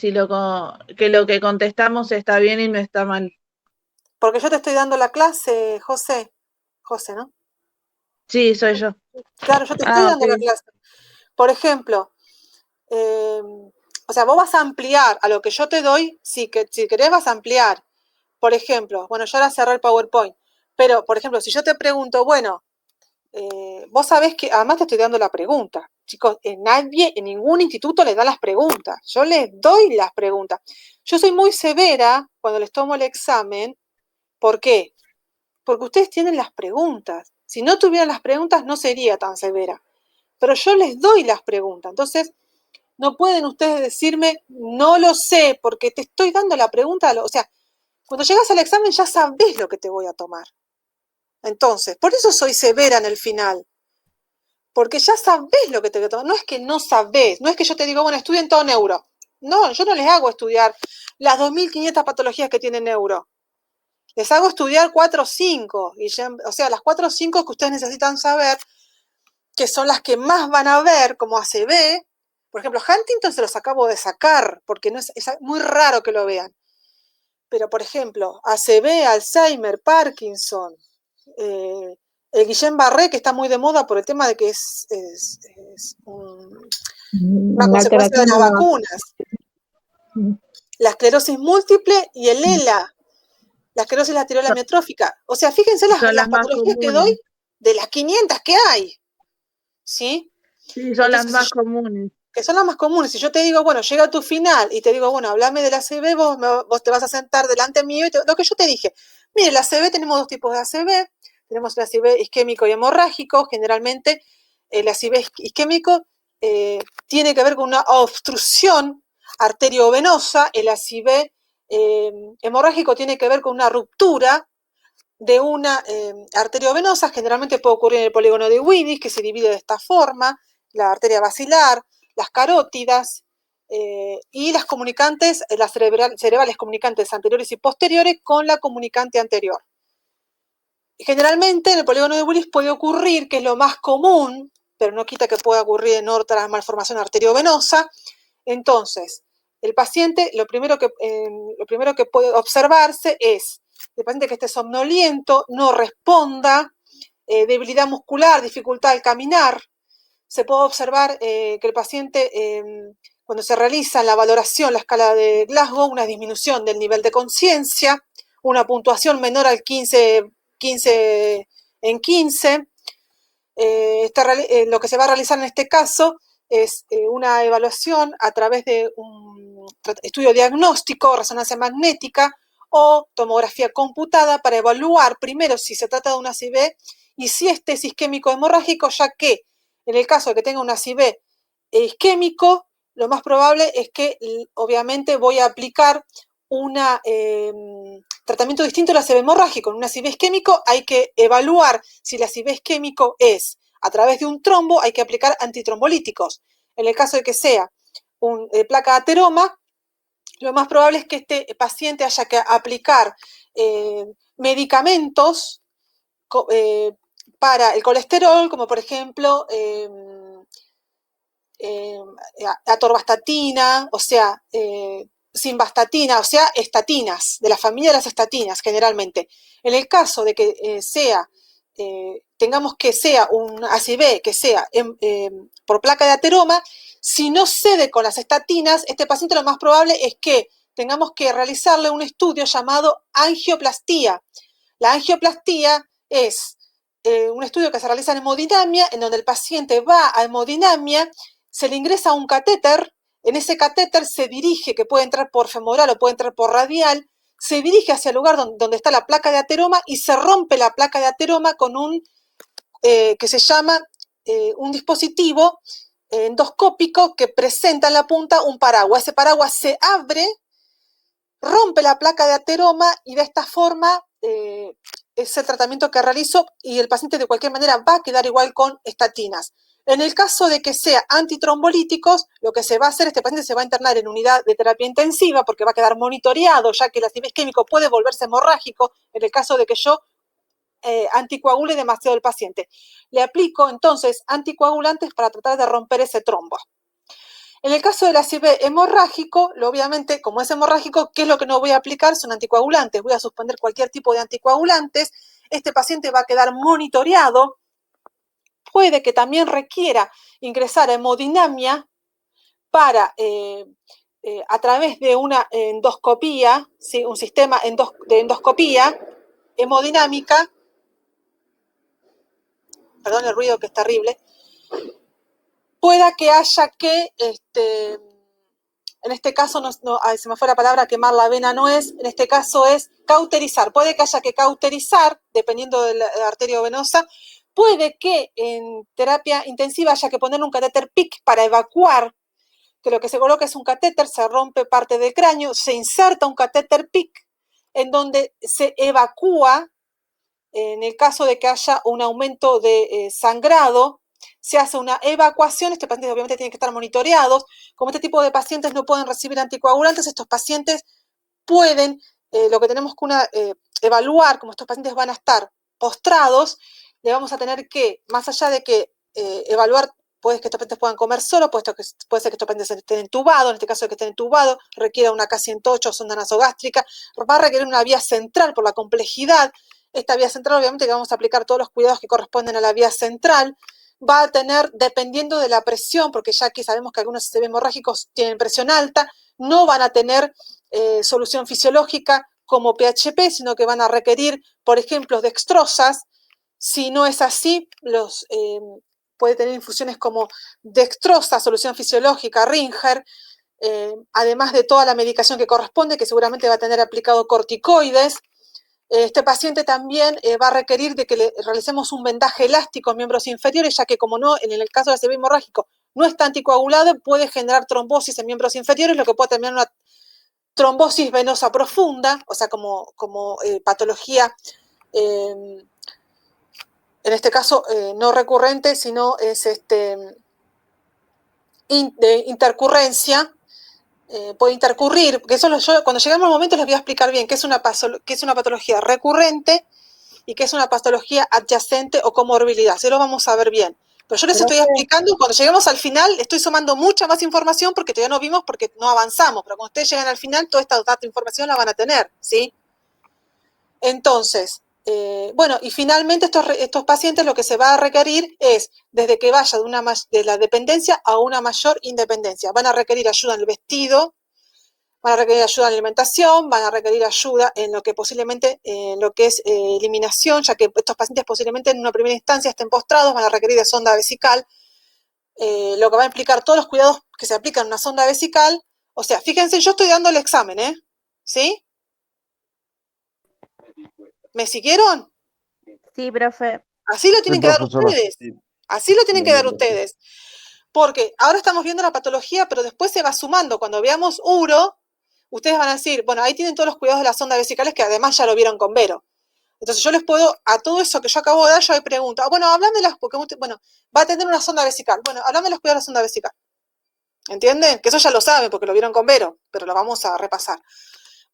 Speaker 8: lo que contestamos está bien y no está mal?
Speaker 1: Porque yo te estoy dando la clase, José. José, ¿no?
Speaker 8: Sí, soy yo.
Speaker 1: Claro, yo te estoy dando la clase. Por ejemplo, o sea, vos vas a ampliar a lo que yo te doy, si querés vas a ampliar. Por ejemplo, bueno, yo ahora cerré el PowerPoint, pero, por ejemplo, si yo te pregunto, bueno, vos sabés que, además te estoy dando la pregunta, chicos, nadie, en ningún instituto les da las preguntas, yo les doy las preguntas. Yo soy muy severa cuando les tomo el examen, ¿por qué? Porque ustedes tienen las preguntas. Si no tuvieran las preguntas no sería tan severa, pero yo les doy las preguntas, entonces no pueden ustedes decirme, no lo sé, porque te estoy dando la pregunta, o sea, cuando llegas al examen ya sabés lo que te voy a tomar. Entonces, por eso soy severa en el final, porque ya sabés lo que te voy a tomar. No es que no sabés, no es que yo te digo, bueno, estudien todo neuro. No, yo no les hago estudiar las 2.500 patologías que tiene neuro. Les hago estudiar 4 o 5, o sea, las 4 o 5 que ustedes necesitan saber, que son las que más van a ver, como ACV. Por ejemplo, Huntington se los acabo de sacar, porque no es muy raro que lo vean. Pero, por ejemplo, ACV, Alzheimer, Parkinson, el Guillain-Barré, que está muy de moda por el tema de que es una consecuencia de las vacunas. La esclerosis múltiple y el ELA, la esclerosis lateral amiotrófica. O sea, fíjense las patologías que doy de las 500 que hay. ¿Sí?
Speaker 8: Sí, son las más comunes.
Speaker 1: Que son las más comunes. Si yo te digo, bueno, llega a tu final y te digo, bueno, hablame de la ACV, vos te vas a sentar delante mío y lo que yo te dije. Mire, la ACV tenemos 2 tipos de ACV. Tenemos el ACV isquémico y hemorrágico. Generalmente el ACV isquémico tiene que ver con una obstrucción arteriovenosa, el ACV hemorrágico tiene que ver con una ruptura de una arteriovenosa, generalmente puede ocurrir en el polígono de Winnis, que se divide de esta forma, la arteria basilar, las carótidas y las comunicantes, las cerebrales comunicantes anteriores y posteriores con la comunicante anterior. Generalmente en el polígono de Willis puede ocurrir, que es lo más común, pero no quita que pueda ocurrir en otra malformación arteriovenosa. Entonces, el paciente, lo primero que puede observarse es el paciente que esté somnoliento, no responda, debilidad muscular, dificultad al caminar. Se puede observar que el paciente, cuando se realiza la valoración, la escala de Glasgow, una disminución del nivel de conciencia, una puntuación menor al 15 en 15. Lo que se va a realizar en este caso es una evaluación a través de un estudio diagnóstico, resonancia magnética o tomografía computada para evaluar primero si se trata de un ACV y si este es isquémico hemorrágico, ya que en el caso de que tenga un ACV isquémico, lo más probable es que obviamente voy a aplicar un tratamiento distinto al ACV hemorrágico. En un ACV isquémico hay que evaluar si el ACV isquémico es a través de un trombo, hay que aplicar antitrombolíticos. En el caso de que sea placa de ateroma, lo más probable es que este paciente haya que aplicar medicamentos para el colesterol, como por ejemplo atorvastatina, o sea, simvastatina, o sea, estatinas, de la familia de las estatinas generalmente. En el caso de que tengamos que sea un ACV, que sea por placa de ateroma, si no cede con las estatinas, este paciente lo más probable es que tengamos que realizarle un estudio llamado angioplastía. La angioplastía es un estudio que se realiza en hemodinamia, en donde el paciente va a hemodinamia, se le ingresa un catéter, en ese catéter se dirige, que puede entrar por femoral o puede entrar por radial, se dirige hacia el lugar donde está la placa de ateroma y se rompe la placa de ateroma con un que se llama un dispositivo endoscópico que presenta en la punta un paraguas. Ese paraguas se abre, rompe la placa de ateroma y de esta forma es el tratamiento que realizo y el paciente de cualquier manera va a quedar igual con estatinas. En el caso de que sea antitrombolíticos, lo que se va a hacer, este paciente se va a internar en unidad de terapia intensiva porque va a quedar monitoreado, ya que el ACV isquémico puede volverse hemorrágico en el caso de que yo anticoagule demasiado el paciente. Le aplico entonces anticoagulantes para tratar de romper ese trombo. En el caso del ACV hemorrágico, obviamente, como es hemorrágico, ¿qué es lo que no voy a aplicar? Son anticoagulantes. Voy a suspender cualquier tipo de anticoagulantes. Este paciente va a quedar monitoreado. Puede que también requiera ingresar a hemodinamia para, a través de una endoscopía, ¿sí? Un sistema de endoscopía hemodinámica. Perdón el ruido que es terrible. Pueda que haya que, en este caso, se me fue la palabra, quemar la vena no es, en este caso es cauterizar. Puede que haya que cauterizar, dependiendo de la arteria venosa. Puede que en terapia intensiva haya que poner un catéter PIC para evacuar, que lo que se coloca es un catéter, se rompe parte del cráneo, se inserta un catéter PIC en donde se evacúa, en el caso de que haya un aumento de sangrado, se hace una evacuación. Estos pacientes obviamente tienen que estar monitoreados. Como este tipo de pacientes no pueden recibir anticoagulantes, estos pacientes pueden, lo que tenemos que evaluar, como estos pacientes van a estar postrados, le vamos a tener que, más allá de que evaluar, puede que estos pacientes puedan comer solo, puede ser que estos pacientes estén entubados, en este caso de que estén entubados, requiera una K108 o sonda nasogástrica, va a requerir una vía central por la complejidad. Esta vía central, obviamente, que vamos a aplicar todos los cuidados que corresponden a la vía central, va a tener, dependiendo de la presión, porque ya aquí sabemos que algunos ACV hemorrágicos tienen presión alta, no van a tener solución fisiológica como PHP, sino que van a requerir, por ejemplo, dextrosas. Si no es así, puede tener infusiones como dextrosa, solución fisiológica, Ringer, además de toda la medicación que corresponde, que seguramente va a tener aplicado corticoides. Este paciente también va a requerir de que le realicemos un vendaje elástico en miembros inferiores, ya que como no, en el caso del ACV hemorrágico, no está anticoagulado, puede generar trombosis en miembros inferiores, lo que puede terminar en una trombosis venosa profunda, o sea, como patología, en este caso no recurrente, sino es de intercurrencia. Puede intercurrir, porque eso cuando lleguemos al momento les voy a explicar bien qué es una patología recurrente y qué es una patología adyacente o comorbilidad. Se lo vamos a ver bien. Pero yo les estoy explicando, cuando lleguemos al final, estoy sumando mucha más información porque todavía no vimos, porque no avanzamos, pero cuando ustedes llegan al final, toda esta información la van a tener, ¿sí? Entonces, bueno, y finalmente estos pacientes lo que se va a requerir es, desde que vaya de la dependencia a una mayor independencia, van a requerir ayuda en el vestido, van a requerir ayuda en la alimentación, van a requerir ayuda en lo que posiblemente, en lo que es eliminación, ya que estos pacientes posiblemente en una primera instancia estén postrados, van a requerir de sonda vesical, lo que va a implicar todos los cuidados que se aplican en una sonda vesical. O sea, fíjense, yo estoy dando el examen, ¿sí? ¿Me siguieron?
Speaker 8: Sí, profe.
Speaker 1: Así lo tienen que dar
Speaker 3: profesora.
Speaker 1: ustedes. Así lo tienen que dar ustedes. Porque ahora estamos viendo la patología, pero después se va sumando. Cuando veamos uro, ustedes van a decir, bueno, ahí tienen todos los cuidados de las sondas vesicales que además ya lo vieron con Vero. Entonces yo les puedo, a todo eso que yo acabo de dar, yo ahí pregunto, bueno, hablan de las, porque bueno, va a tener una sonda vesical. Bueno, hablan de los cuidados de la sonda vesical. ¿Entienden? Que eso ya lo saben porque lo vieron con Vero, pero lo vamos a repasar.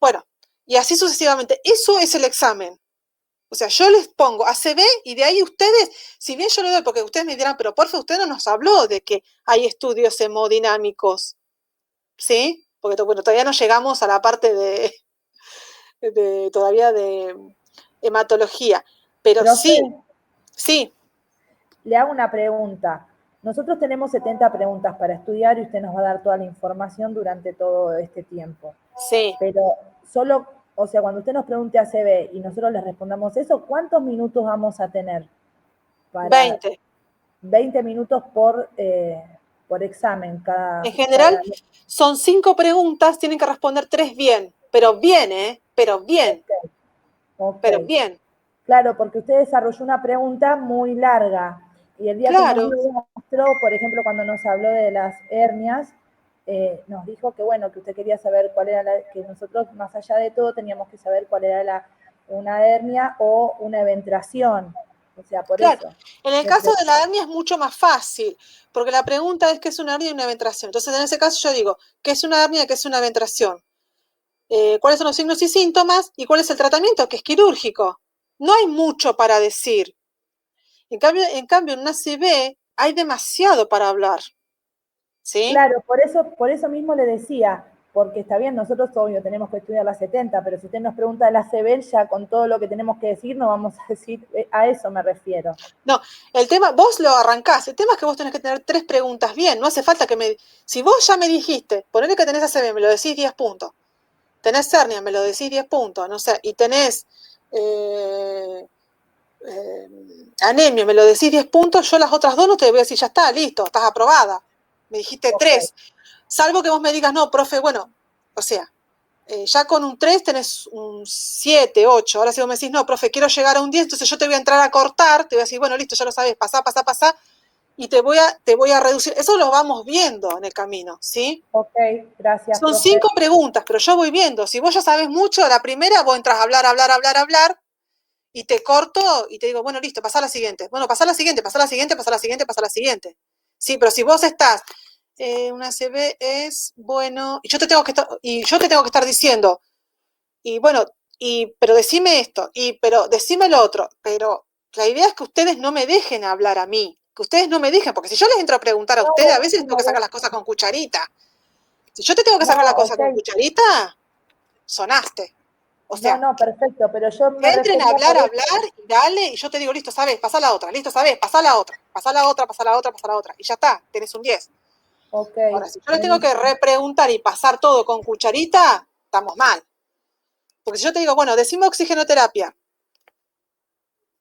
Speaker 1: Bueno, y así sucesivamente. Eso es el examen. O sea, yo les pongo ACV y de ahí ustedes, si bien yo le doy, porque ustedes me dirán, pero porfa, usted no nos habló de que hay estudios hemodinámicos, ¿sí? Porque bueno, todavía no llegamos a la parte todavía de hematología, pero
Speaker 6: Profe,
Speaker 1: sí.
Speaker 6: le hago una pregunta. Nosotros tenemos 70 preguntas para estudiar y usted nos va a dar toda la información durante todo este tiempo.
Speaker 1: Sí.
Speaker 6: Pero solo, o sea, cuando usted nos pregunte ACV y nosotros le respondamos eso, ¿cuántos minutos vamos a tener?
Speaker 1: 20.
Speaker 6: 20 minutos por examen.
Speaker 1: En general, son 5 preguntas, tienen que responder 3 bien, pero bien, pero bien.
Speaker 6: Okay.
Speaker 1: Pero bien.
Speaker 6: Claro, porque usted desarrolló una pregunta muy larga. Y el día que nos mostró, por ejemplo, cuando nos habló de las hernias, nos dijo que bueno, que usted quería saber cuál era que nosotros, más allá de todo, teníamos que saber cuál era una hernia o una eventración. O sea, por eso.
Speaker 1: En el caso de la hernia es mucho más fácil, porque la pregunta es qué es una hernia y una eventración. Entonces, en ese caso yo digo, ¿qué es una hernia y qué es una eventración? ¿Cuáles son los signos y síntomas? ¿Y cuál es el tratamiento? Que es quirúrgico. No hay mucho para decir. En cambio, en una ACV hay demasiado para hablar. ¿Sí?
Speaker 6: Claro, por eso mismo le decía, porque está bien, nosotros obvio tenemos que estudiar las 70, pero si usted nos pregunta de la ACV, ya con todo lo que tenemos que decir, no vamos a decir, a eso me refiero.
Speaker 1: No, el tema, vos lo arrancás, el tema es que vos tenés que tener 3 preguntas bien, no hace falta que si vos ya me dijiste, ponele que tenés ACV, me lo decís 10 puntos, tenés hernia, me lo decís 10 puntos, no sé, y tenés anemia, me lo decís 10 puntos, yo las otras 2 no te voy a decir, ya está, listo, estás aprobada, me dijiste 3, salvo que vos me digas, no, profe, bueno, o sea, ya con un 3 tenés un 7, 8. Ahora si vos me decís, no, profe, quiero llegar a un 10, entonces yo te voy a entrar a cortar, te voy a decir, bueno, listo, ya lo sabes, pasá, y te voy a reducir. Eso lo vamos viendo en el camino, ¿sí?
Speaker 6: Ok, gracias.
Speaker 1: Son 5 preguntas, pero yo voy viendo. Si vos ya sabés mucho, la primera vos entras a hablar, y te corto y te digo, bueno, listo, pasá a la siguiente. Bueno, pasá a la siguiente. Sí, pero si vos estás... una CB es, bueno, y yo te tengo que estar diciendo, y bueno, pero decime esto, pero decime lo otro, pero la idea es que ustedes no me dejen hablar a mí, que ustedes no me dejen, porque si yo les entro a preguntar a ustedes, a veces tengo que sacar las cosas con cucharita. Si yo te tengo que sacar la cosa con cucharita, sonaste. O sea,
Speaker 6: no, perfecto, pero yo me
Speaker 1: entren a hablar, y dale, y yo te digo, listo, sabes, pasá la otra, pasá la otra, y ya está, tenés un 10.
Speaker 6: Okay.
Speaker 1: Ahora, si yo les tengo que repreguntar y pasar todo con cucharita, estamos mal. Porque si yo te digo, bueno, decime oxigenoterapia.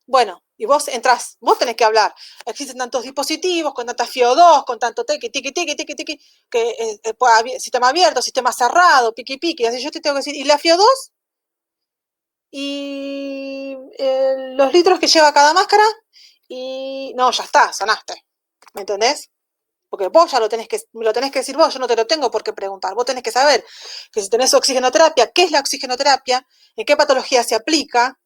Speaker 1: Bueno, y vos entrás, vos tenés que hablar. Existen tantos dispositivos, con tanta FIO2, con tanto tiqui, que sistema abierto, sistema cerrado, piqui, así yo te tengo que decir, ¿y la FIO2? y los litros que lleva cada máscara y no, ya está, sanaste. ¿Me entendés? Porque vos ya me lo tenés que decir vos, yo no te lo tengo por qué preguntar. Vos tenés que saber que si tenés oxigenoterapia, ¿qué es la oxigenoterapia? ¿En qué patología se aplica?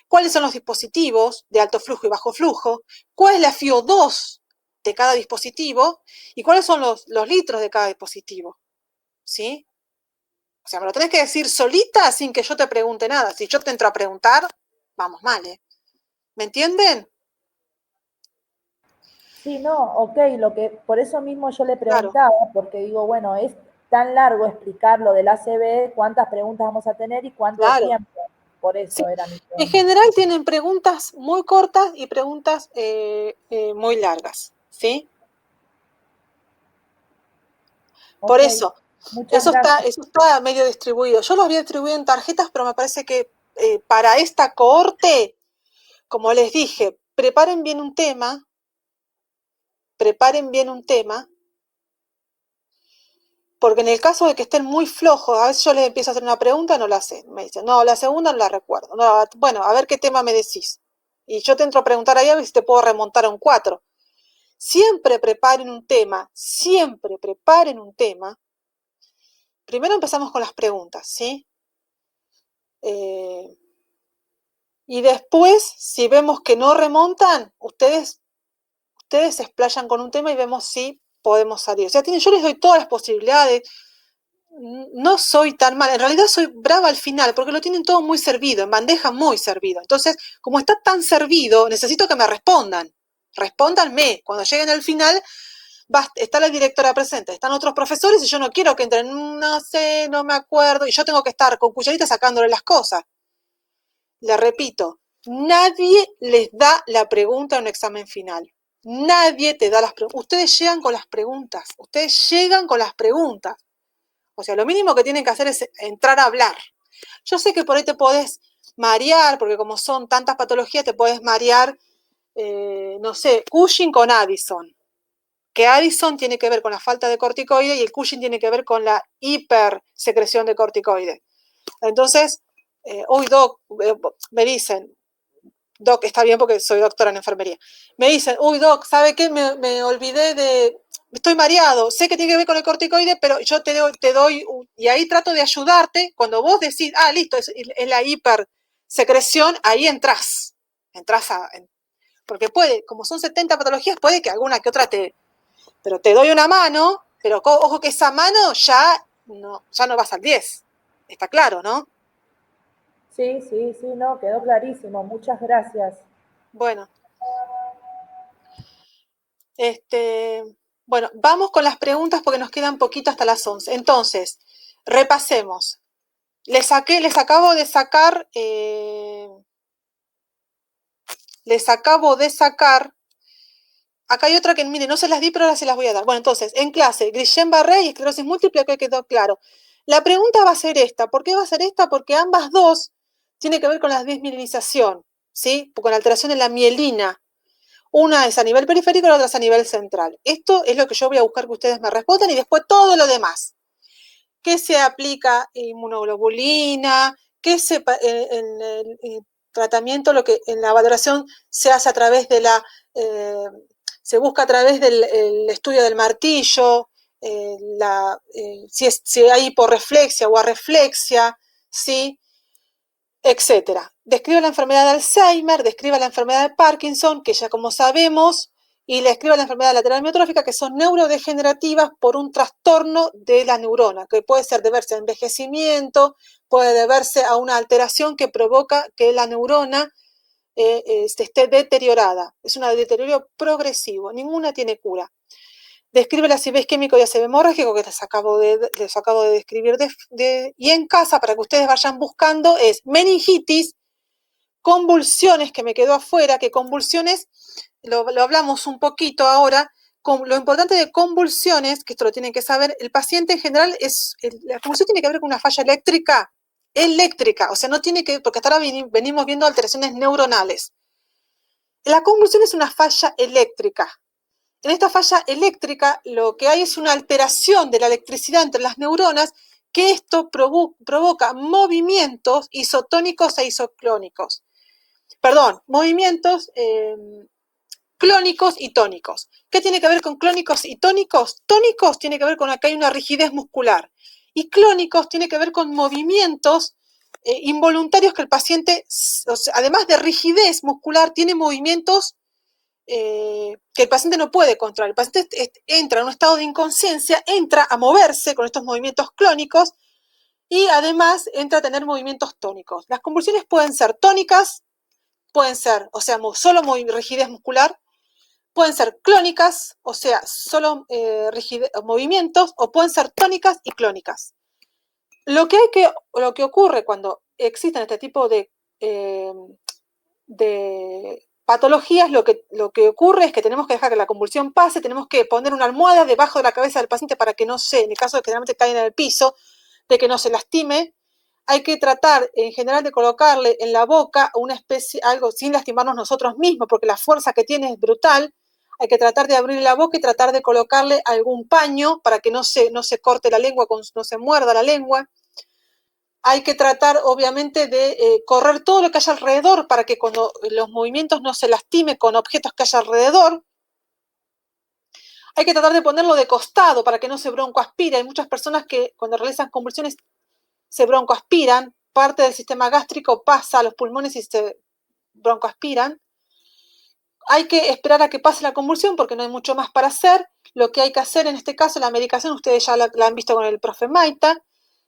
Speaker 1: ¿Cuáles son los dispositivos de alto flujo y bajo flujo? ¿Cuál es la FiO2 de cada dispositivo? ¿Y cuáles son los litros de cada dispositivo? ¿Sí? O sea, me lo tenés que decir solita sin que yo te pregunte nada. Si yo te entro a preguntar, vamos mal, ¿eh? ¿Me entienden?
Speaker 6: Sí, no, ok, por eso mismo yo le preguntaba, porque digo, bueno, es tan largo explicar lo del ACV, cuántas preguntas vamos a tener y cuánto tiempo. Por eso
Speaker 1: Sí.
Speaker 6: era mi pregunta.
Speaker 1: En general tienen preguntas muy cortas y preguntas muy largas, ¿sí? Por
Speaker 6: Ok,
Speaker 1: eso,
Speaker 6: muchas gracias.
Speaker 1: eso está medio distribuido. Yo los había distribuido en tarjetas, pero me parece que para esta cohorte, como les dije, preparen bien un tema, porque en el caso de que estén muy flojos, a veces yo les empiezo a hacer una pregunta, no la sé. Me dicen, no, la segunda no la recuerdo. No, bueno, a ver qué tema me decís. Y yo te entro a preguntar ahí a ver si te puedo remontar a un 4. Siempre preparen un tema. Primero empezamos con las preguntas, ¿sí? Y después, si vemos que no remontan, ustedes se explayan con un tema y vemos si podemos salir. O sea, yo les doy todas las posibilidades. No soy tan mala, en realidad soy brava al final, porque lo tienen todo muy servido, en bandeja muy servido. Entonces, como está tan servido, necesito que me respondan. Respóndanme. Cuando lleguen al final, está la directora presente, están otros profesores y yo no quiero que entren, no sé, no me acuerdo, y yo tengo que estar con cucharita sacándole las cosas. Le repito, nadie les da la pregunta en un examen final. Nadie te da las preguntas. Ustedes llegan con las preguntas. O sea, lo mínimo que tienen que hacer es entrar a hablar. Yo sé que por ahí te podés marear, porque como son tantas patologías, te podés marear, no sé, Cushing con Addison. Que Addison tiene que ver con la falta de corticoide y el Cushing tiene que ver con la hipersecreción de corticoide. Entonces, uy, doc, me dicen, doc, está bien porque soy doctora en enfermería, me dicen, uy, doc, ¿sabe qué? Me olvidé estoy mareado, sé que tiene que ver con el corticoide, pero yo te doy, y ahí trato de ayudarte, cuando vos decís, listo, es la hipersecreción, ahí entras porque puede, como son 70 patologías, puede que alguna que otra pero te doy una mano, pero ojo que esa mano ya no vas al 10, está claro, ¿no?
Speaker 6: Sí, no, quedó clarísimo, muchas gracias.
Speaker 1: Bueno. Bueno, vamos con las preguntas porque nos quedan poquito hasta las 11. Entonces, repasemos. Les acabo de sacar, acá hay otra que, mire, no se las di, pero ahora se las voy a dar. Bueno, entonces, en clase, Guillain-Barré y esclerosis múltiple, que quedó claro. La pregunta va a ser esta. ¿Por qué va a ser esta? Porque ambas dos tienen que ver con la desmielinización, ¿sí? Con la alteración en la mielina. Una es a nivel periférico y la otra es a nivel central. Esto es lo que yo voy a buscar que ustedes me respondan y después todo lo demás. ¿Qué se aplica inmunoglobulina? ¿Qué en el tratamiento, lo que en la valoración se hace a través de se busca a través del estudio del martillo, si hay hiporreflexia o arreflexia, ¿sí? Etcétera. Describe la enfermedad de Alzheimer, describe la enfermedad de Parkinson, que ya como sabemos, y le describe la enfermedad lateral amiotrófica, que son neurodegenerativas por un trastorno de la neurona, que puede ser deberse a envejecimiento, puede deberse a una alteración que provoca que la neurona esté deteriorada. Es un deterioro progresivo, ninguna tiene cura. Describe la acidez químico y ACV hemorrágico que les acabo de describir. Y en casa, para que ustedes vayan buscando, es meningitis, convulsiones, que me quedó afuera, que convulsiones, lo hablamos un poquito ahora, lo importante de convulsiones, que esto lo tienen que saber, el paciente en general la convulsión tiene que ver con una falla eléctrica, o sea, no tiene que, porque hasta ahora venimos viendo alteraciones neuronales. La convulsión es una falla eléctrica. En esta falla eléctrica lo que hay es una alteración de la electricidad entre las neuronas que esto provoca movimientos isotónicos e isoclónicos. Perdón, movimientos clónicos y tónicos. ¿Qué tiene que ver con clónicos y tónicos? Tónicos tiene que ver con que hay una rigidez muscular y clónicos tiene que ver con movimientos involuntarios que el paciente, o sea, además de rigidez muscular, tiene movimientos que el paciente no puede controlar. El paciente entra en un estado de inconsciencia, entra a moverse con estos movimientos clónicos y además entra a tener movimientos tónicos. Las convulsiones pueden ser tónicas, pueden ser, o sea, solo rigidez muscular, pueden ser clónicas, o sea, solo movimientos, o pueden ser tónicas y clónicas. Lo que ocurre cuando existen este tipo de patologías, lo que ocurre es que tenemos que dejar que la convulsión pase, tenemos que poner una almohada debajo de la cabeza del paciente para que no en el caso de que generalmente caigan en el piso, de que no se lastime. Hay que tratar en general de colocarle en la boca una especie, algo sin lastimarnos nosotros mismos, porque la fuerza que tiene es brutal. Hay que tratar de abrir la boca y tratar de colocarle algún paño para que no se corte la lengua, no se muerda la lengua. Hay que tratar, obviamente, de correr todo lo que haya alrededor para que cuando los movimientos no se lastime con objetos que haya alrededor. Hay que tratar de ponerlo de costado para que no se broncoaspire. Hay muchas personas que cuando realizan convulsiones se broncoaspiran. Parte del sistema gástrico pasa a los pulmones y se broncoaspiran. Hay que esperar a que pase la convulsión porque no hay mucho más para hacer. Lo que hay que hacer en este caso, la medicación, ustedes ya la han visto con el profe Maita.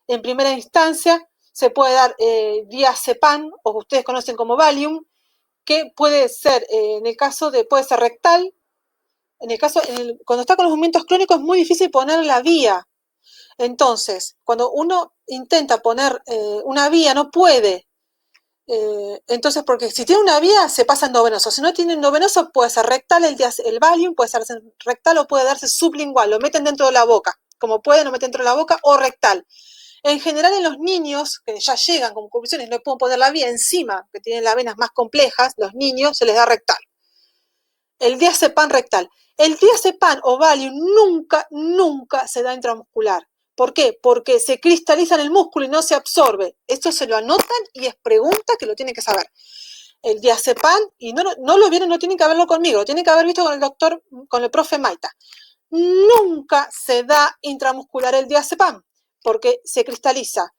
Speaker 1: En primera instancia se puede dar diazepam, o que ustedes conocen como Valium, que puede ser, en el caso puede ser rectal. Cuando está con los movimientos clónicos es muy difícil poner la vía. Entonces, cuando uno intenta poner una vía, no puede. Entonces, porque si tiene una vía, se pasa endovenoso. Si no tiene endovenoso, puede ser rectal el Valium, puede ser rectal o puede darse sublingual. Lo meten dentro de la boca. Como pueden, lo meten dentro de la boca o rectal. En general, en los niños que ya llegan con convulsiones, no pueden poner la vía encima, que tienen las venas más complejas, los niños se les da rectal. El diazepam rectal. El diazepam o Valium nunca se da intramuscular. ¿Por qué? Porque se cristaliza en el músculo y no se absorbe. Esto se lo anotan y es pregunta que lo tienen que saber. El diazepam, y no lo vieron, no tienen que verlo conmigo, lo tienen que haber visto con el doctor, con el profe Maita. Nunca se da intramuscular el diazepam, porque se cristaliza.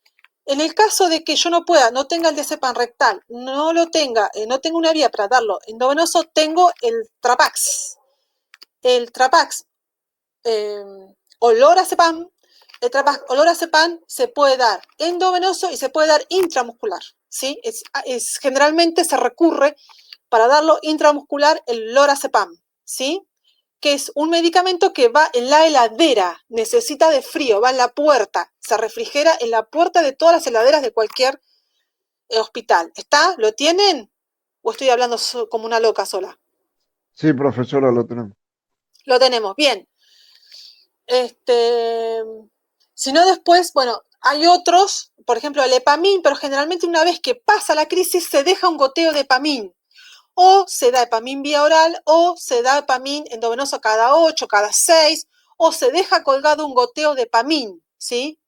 Speaker 1: En el caso de que yo no tenga el diazepam rectal, no tenga una vía para darlo endovenoso, tengo el Trapax. El Trapax Olorazepam. El Trapax Olorazepam se puede dar endovenoso y se puede dar intramuscular, ¿sí? Generalmente se recurre para darlo intramuscular el Lorazepam, ¿sí? Que es un medicamento que va en la heladera, necesita de frío, va en la puerta, se refrigera en la puerta de todas las heladeras de cualquier hospital. ¿Está? ¿Lo tienen? ¿O estoy hablando como una loca sola?
Speaker 3: Sí, profesora, lo tenemos.
Speaker 1: Lo tenemos, bien. Si no, después, bueno, hay otros, por ejemplo, el Epamín, pero generalmente una vez que pasa la crisis se deja un goteo de Epamín. O se da Epamín vía oral, o se da Epamín endovenoso cada 8, cada 6, o se deja colgado un goteo de Epamín, ¿sí?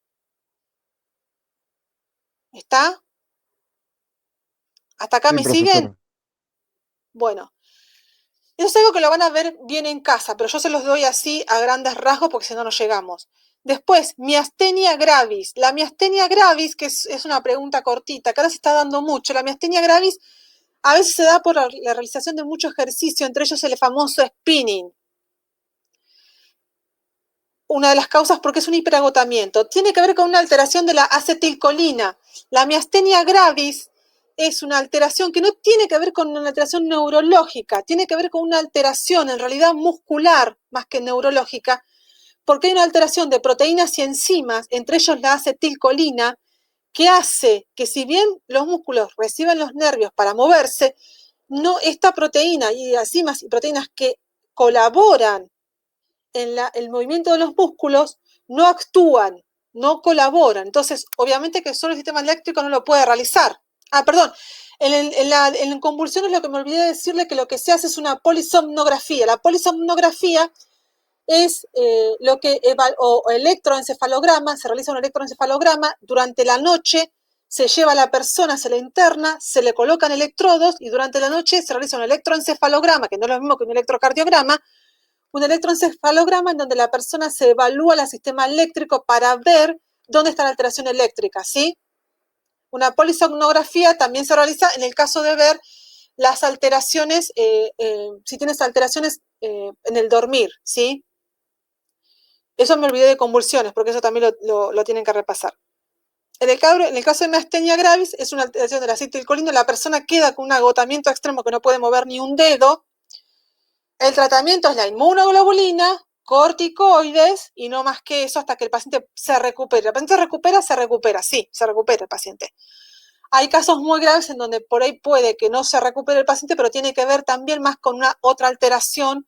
Speaker 1: ¿Está? ¿Hasta acá
Speaker 3: Sí,
Speaker 1: me
Speaker 3: profesora.
Speaker 1: siguen? Bueno. Eso es algo que lo van a ver bien en casa, pero yo se los doy así a grandes rasgos porque si no, no llegamos. Después, miastenia gravis. La miastenia gravis, que es una pregunta cortita, que ahora se está dando mucho. La miastenia gravis a veces se da por la realización de mucho ejercicio, entre ellos el famoso spinning. Una de las causas porque es un hiperagotamiento. Tiene que ver con una alteración de la acetilcolina. La miastenia gravis es una alteración que no tiene que ver con una alteración neurológica, tiene que ver con una alteración en realidad muscular más que neurológica, porque hay una alteración de proteínas y enzimas, entre ellos la acetilcolina, que hace que si bien los músculos reciben los nervios para moverse, no esta proteína y enzimas y proteínas que colaboran en el movimiento de los músculos no actúan, no colaboran. Entonces, obviamente que solo el sistema eléctrico no lo puede realizar. Perdón, en convulsiones lo que me olvidé de decirle que lo que se hace es una polisomnografía. La polisomnografía es lo que, o electroencefalograma, se realiza un electroencefalograma, durante la noche se lleva a la persona, se le interna, se le colocan electrodos y durante la noche se realiza un electroencefalograma, que no es lo mismo que un electrocardiograma, un electroencefalograma en donde la persona se evalúa el sistema eléctrico para ver dónde está la alteración eléctrica, ¿sí? Una polisomnografía también se realiza en el caso de ver las alteraciones, si tienes alteraciones en el dormir, ¿sí? Eso me olvidé de convulsiones, porque eso también lo tienen que repasar. En el caso de miastenia gravis, es una alteración del acetilcolino, la persona queda con un agotamiento extremo que no puede mover ni un dedo. El tratamiento es la inmunoglobulina, corticoides y no más que eso hasta que el paciente se recupere. ¿El paciente se recupera? Sí, se recupera el paciente. Hay casos muy graves en donde por ahí puede que no se recupere el paciente, pero tiene que ver también más con una otra alteración.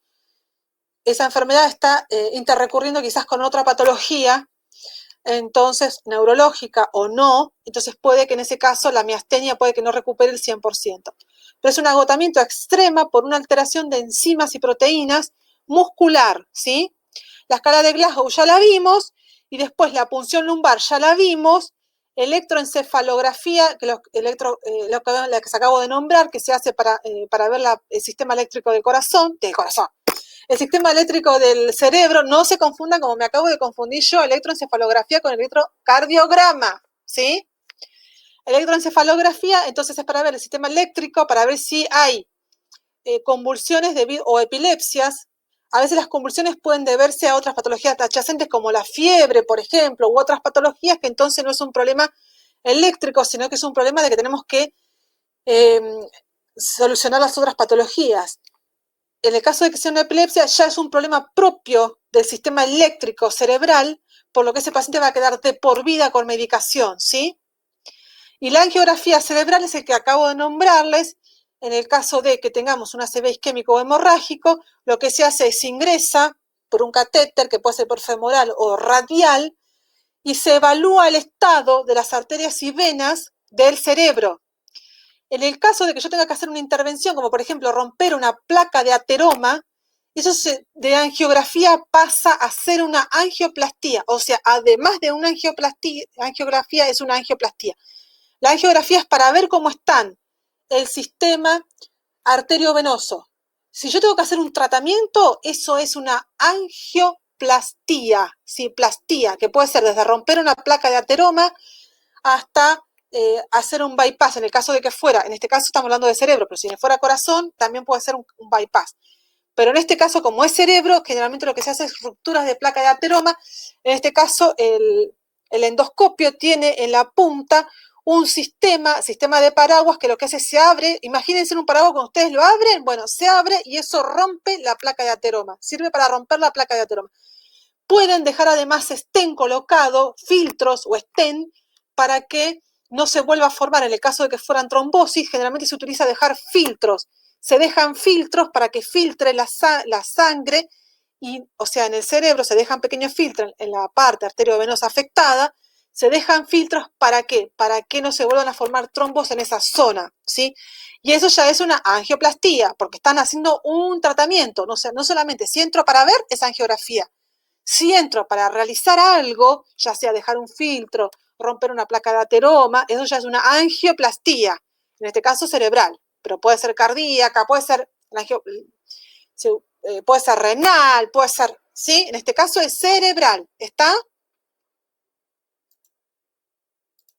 Speaker 1: Esa enfermedad está interrecurriendo quizás con otra patología, entonces neurológica o no, entonces puede que en ese caso la miastenia puede que no recupere el 100%. Pero es un agotamiento extremo por una alteración de enzimas y proteínas muscular, ¿sí? La escala de Glasgow ya la vimos, y después la punción lumbar ya la vimos, electroencefalografía, que la que se acabo de nombrar, que se hace para ver el sistema eléctrico del corazón. El sistema eléctrico del cerebro, no se confundan como me acabo de confundir yo, electroencefalografía con electrocardiograma, ¿sí? Electroencefalografía, entonces es para ver el sistema eléctrico, para ver si hay convulsiones o epilepsias. A veces las convulsiones pueden deberse a otras patologías adyacentes como la fiebre, por ejemplo, u otras patologías que entonces no es un problema eléctrico, sino que es un problema de que tenemos que solucionar las otras patologías. En el caso de que sea una epilepsia, ya es un problema propio del sistema eléctrico cerebral, por lo que ese paciente va a quedar de por vida con medicación, ¿sí? Y la angiografía cerebral es el que acabo de nombrarles. En el caso de que tengamos un ACV isquémico o hemorrágico, lo que se hace es se ingresa por un catéter, que puede ser por femoral o radial, y se evalúa el estado de las arterias y venas del cerebro. En el caso de que yo tenga que hacer una intervención, como por ejemplo romper una placa de ateroma, eso de angiografía pasa a ser una angioplastía. O sea, además de una angiografía es una angioplastía. La angiografía es para ver cómo están el sistema arteriovenoso. Si yo tengo que hacer un tratamiento, eso es una angioplastía, ¿sí? Plastía, que puede ser desde romper una placa de ateroma hasta hacer un bypass, en el caso de que fuera, en este caso estamos hablando de cerebro, pero si fuera corazón, también puede ser un bypass. Pero en este caso, como es cerebro, generalmente lo que se hace es rupturas de placa de ateroma. En este caso, el endoscopio tiene en la punta un sistema de paraguas que lo que hace es se abre. Imagínense un paraguas cuando ustedes lo abren, bueno, se abre y eso rompe la placa de ateroma. Sirve para romper la placa de ateroma. Pueden dejar además stent colocado, filtros o stent, para que no se vuelva a formar. En el caso de que fueran trombosis, generalmente se utiliza dejar filtros. Se dejan filtros para que filtre la sangre, y, o sea, en el cerebro se dejan pequeños filtros en la parte arteriovenosa afectada. Se dejan filtros ¿para qué? Para que no se vuelvan a formar trombos en esa zona, ¿sí? Y eso ya es una angioplastía, porque están haciendo un tratamiento. No solamente si entro para ver, es angiografía. Si entro para realizar algo, ya sea dejar un filtro, romper una placa de ateroma, eso ya es una angioplastía, en este caso cerebral, pero puede ser cardíaca, puede ser renal, puede ser, ¿sí? En este caso es cerebral, ¿está?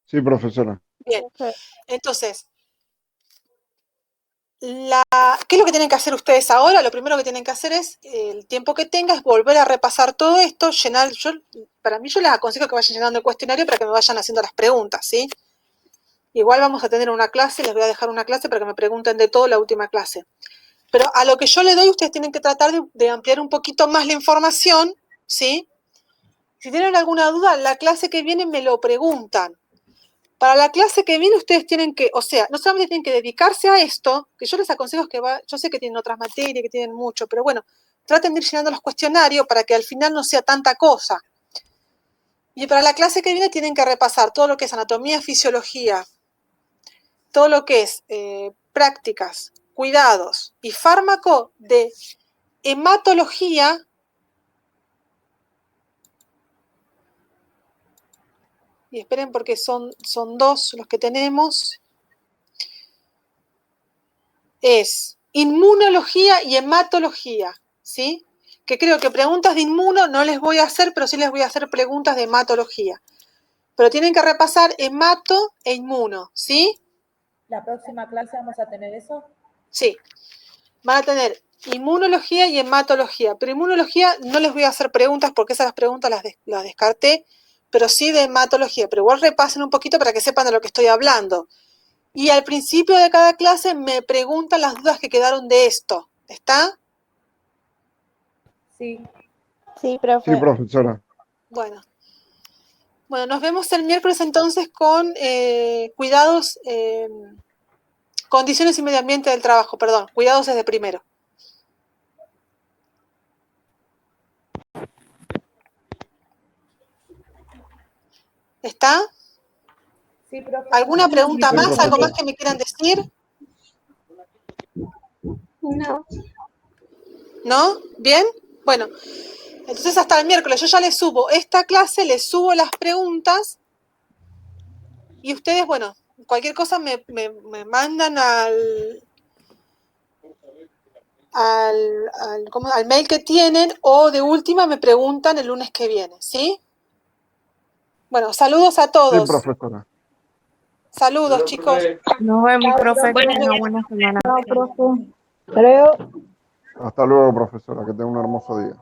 Speaker 3: Sí, profesora.
Speaker 1: Bien, entonces, ¿qué es lo que tienen que hacer ustedes ahora? Lo primero que tienen que hacer es, el tiempo que tenga, es volver a repasar todo esto, llenar. Para mí yo les aconsejo que vayan llenando el cuestionario para que me vayan haciendo las preguntas, ¿sí? Igual vamos a tener una clase, les voy a dejar una clase para que me pregunten de todo la última clase. Pero a lo que yo le doy, ustedes tienen que tratar de ampliar un poquito más la información, ¿sí? Si tienen alguna duda, la clase que viene me lo preguntan. Para la clase que viene ustedes tienen que, o sea, no solamente tienen que dedicarse a esto, que yo les aconsejo yo sé que tienen otras materias, que tienen mucho, pero bueno, traten de ir llenando los cuestionarios para que al final no sea tanta cosa. Y para la clase que viene tienen que repasar todo lo que es anatomía, fisiología, todo lo que es prácticas, cuidados y fármaco de hematología y esperen porque son dos los que tenemos, es inmunología y hematología, ¿sí? Que creo que preguntas de inmuno no les voy a hacer, pero sí les voy a hacer preguntas de hematología. Pero tienen que repasar hemato e inmuno, ¿sí?
Speaker 6: ¿La próxima clase vamos a tener eso?
Speaker 1: Sí. Van a tener inmunología y hematología, pero inmunología no les voy a hacer preguntas porque esas preguntas las descarté, pero sí de hematología, pero igual repasen un poquito para que sepan de lo que estoy hablando. Y al principio de cada clase me preguntan las dudas que quedaron de esto, ¿está?
Speaker 6: Sí.
Speaker 2: Sí, profe.
Speaker 3: Sí, profesora.
Speaker 1: Bueno, nos vemos el miércoles entonces con cuidados, condiciones y medio ambiente del trabajo, perdón, cuidados desde primero. ¿Está?
Speaker 6: Sí, profe.
Speaker 1: ¿Alguna pregunta
Speaker 3: Sí,
Speaker 1: más? ¿Algo
Speaker 3: profesora.
Speaker 1: más que me quieran decir?
Speaker 2: No.
Speaker 1: ¿No? ¿Bien? Bueno, entonces hasta el miércoles yo ya les subo esta clase, les subo las preguntas y ustedes, bueno, cualquier cosa me mandan al mail que tienen o de última me preguntan el lunes que viene, ¿sí? Bueno, saludos a
Speaker 3: Sí,
Speaker 1: todos.
Speaker 3: profesora.
Speaker 1: Saludos, chicos.
Speaker 2: Nos vemos,
Speaker 6: Chao,
Speaker 2: profe.
Speaker 6: profe.
Speaker 2: Que tenga buena semana.
Speaker 6: Chao, profe. Hasta luego.
Speaker 3: Hasta luego, profesora. Que tenga un hermoso día.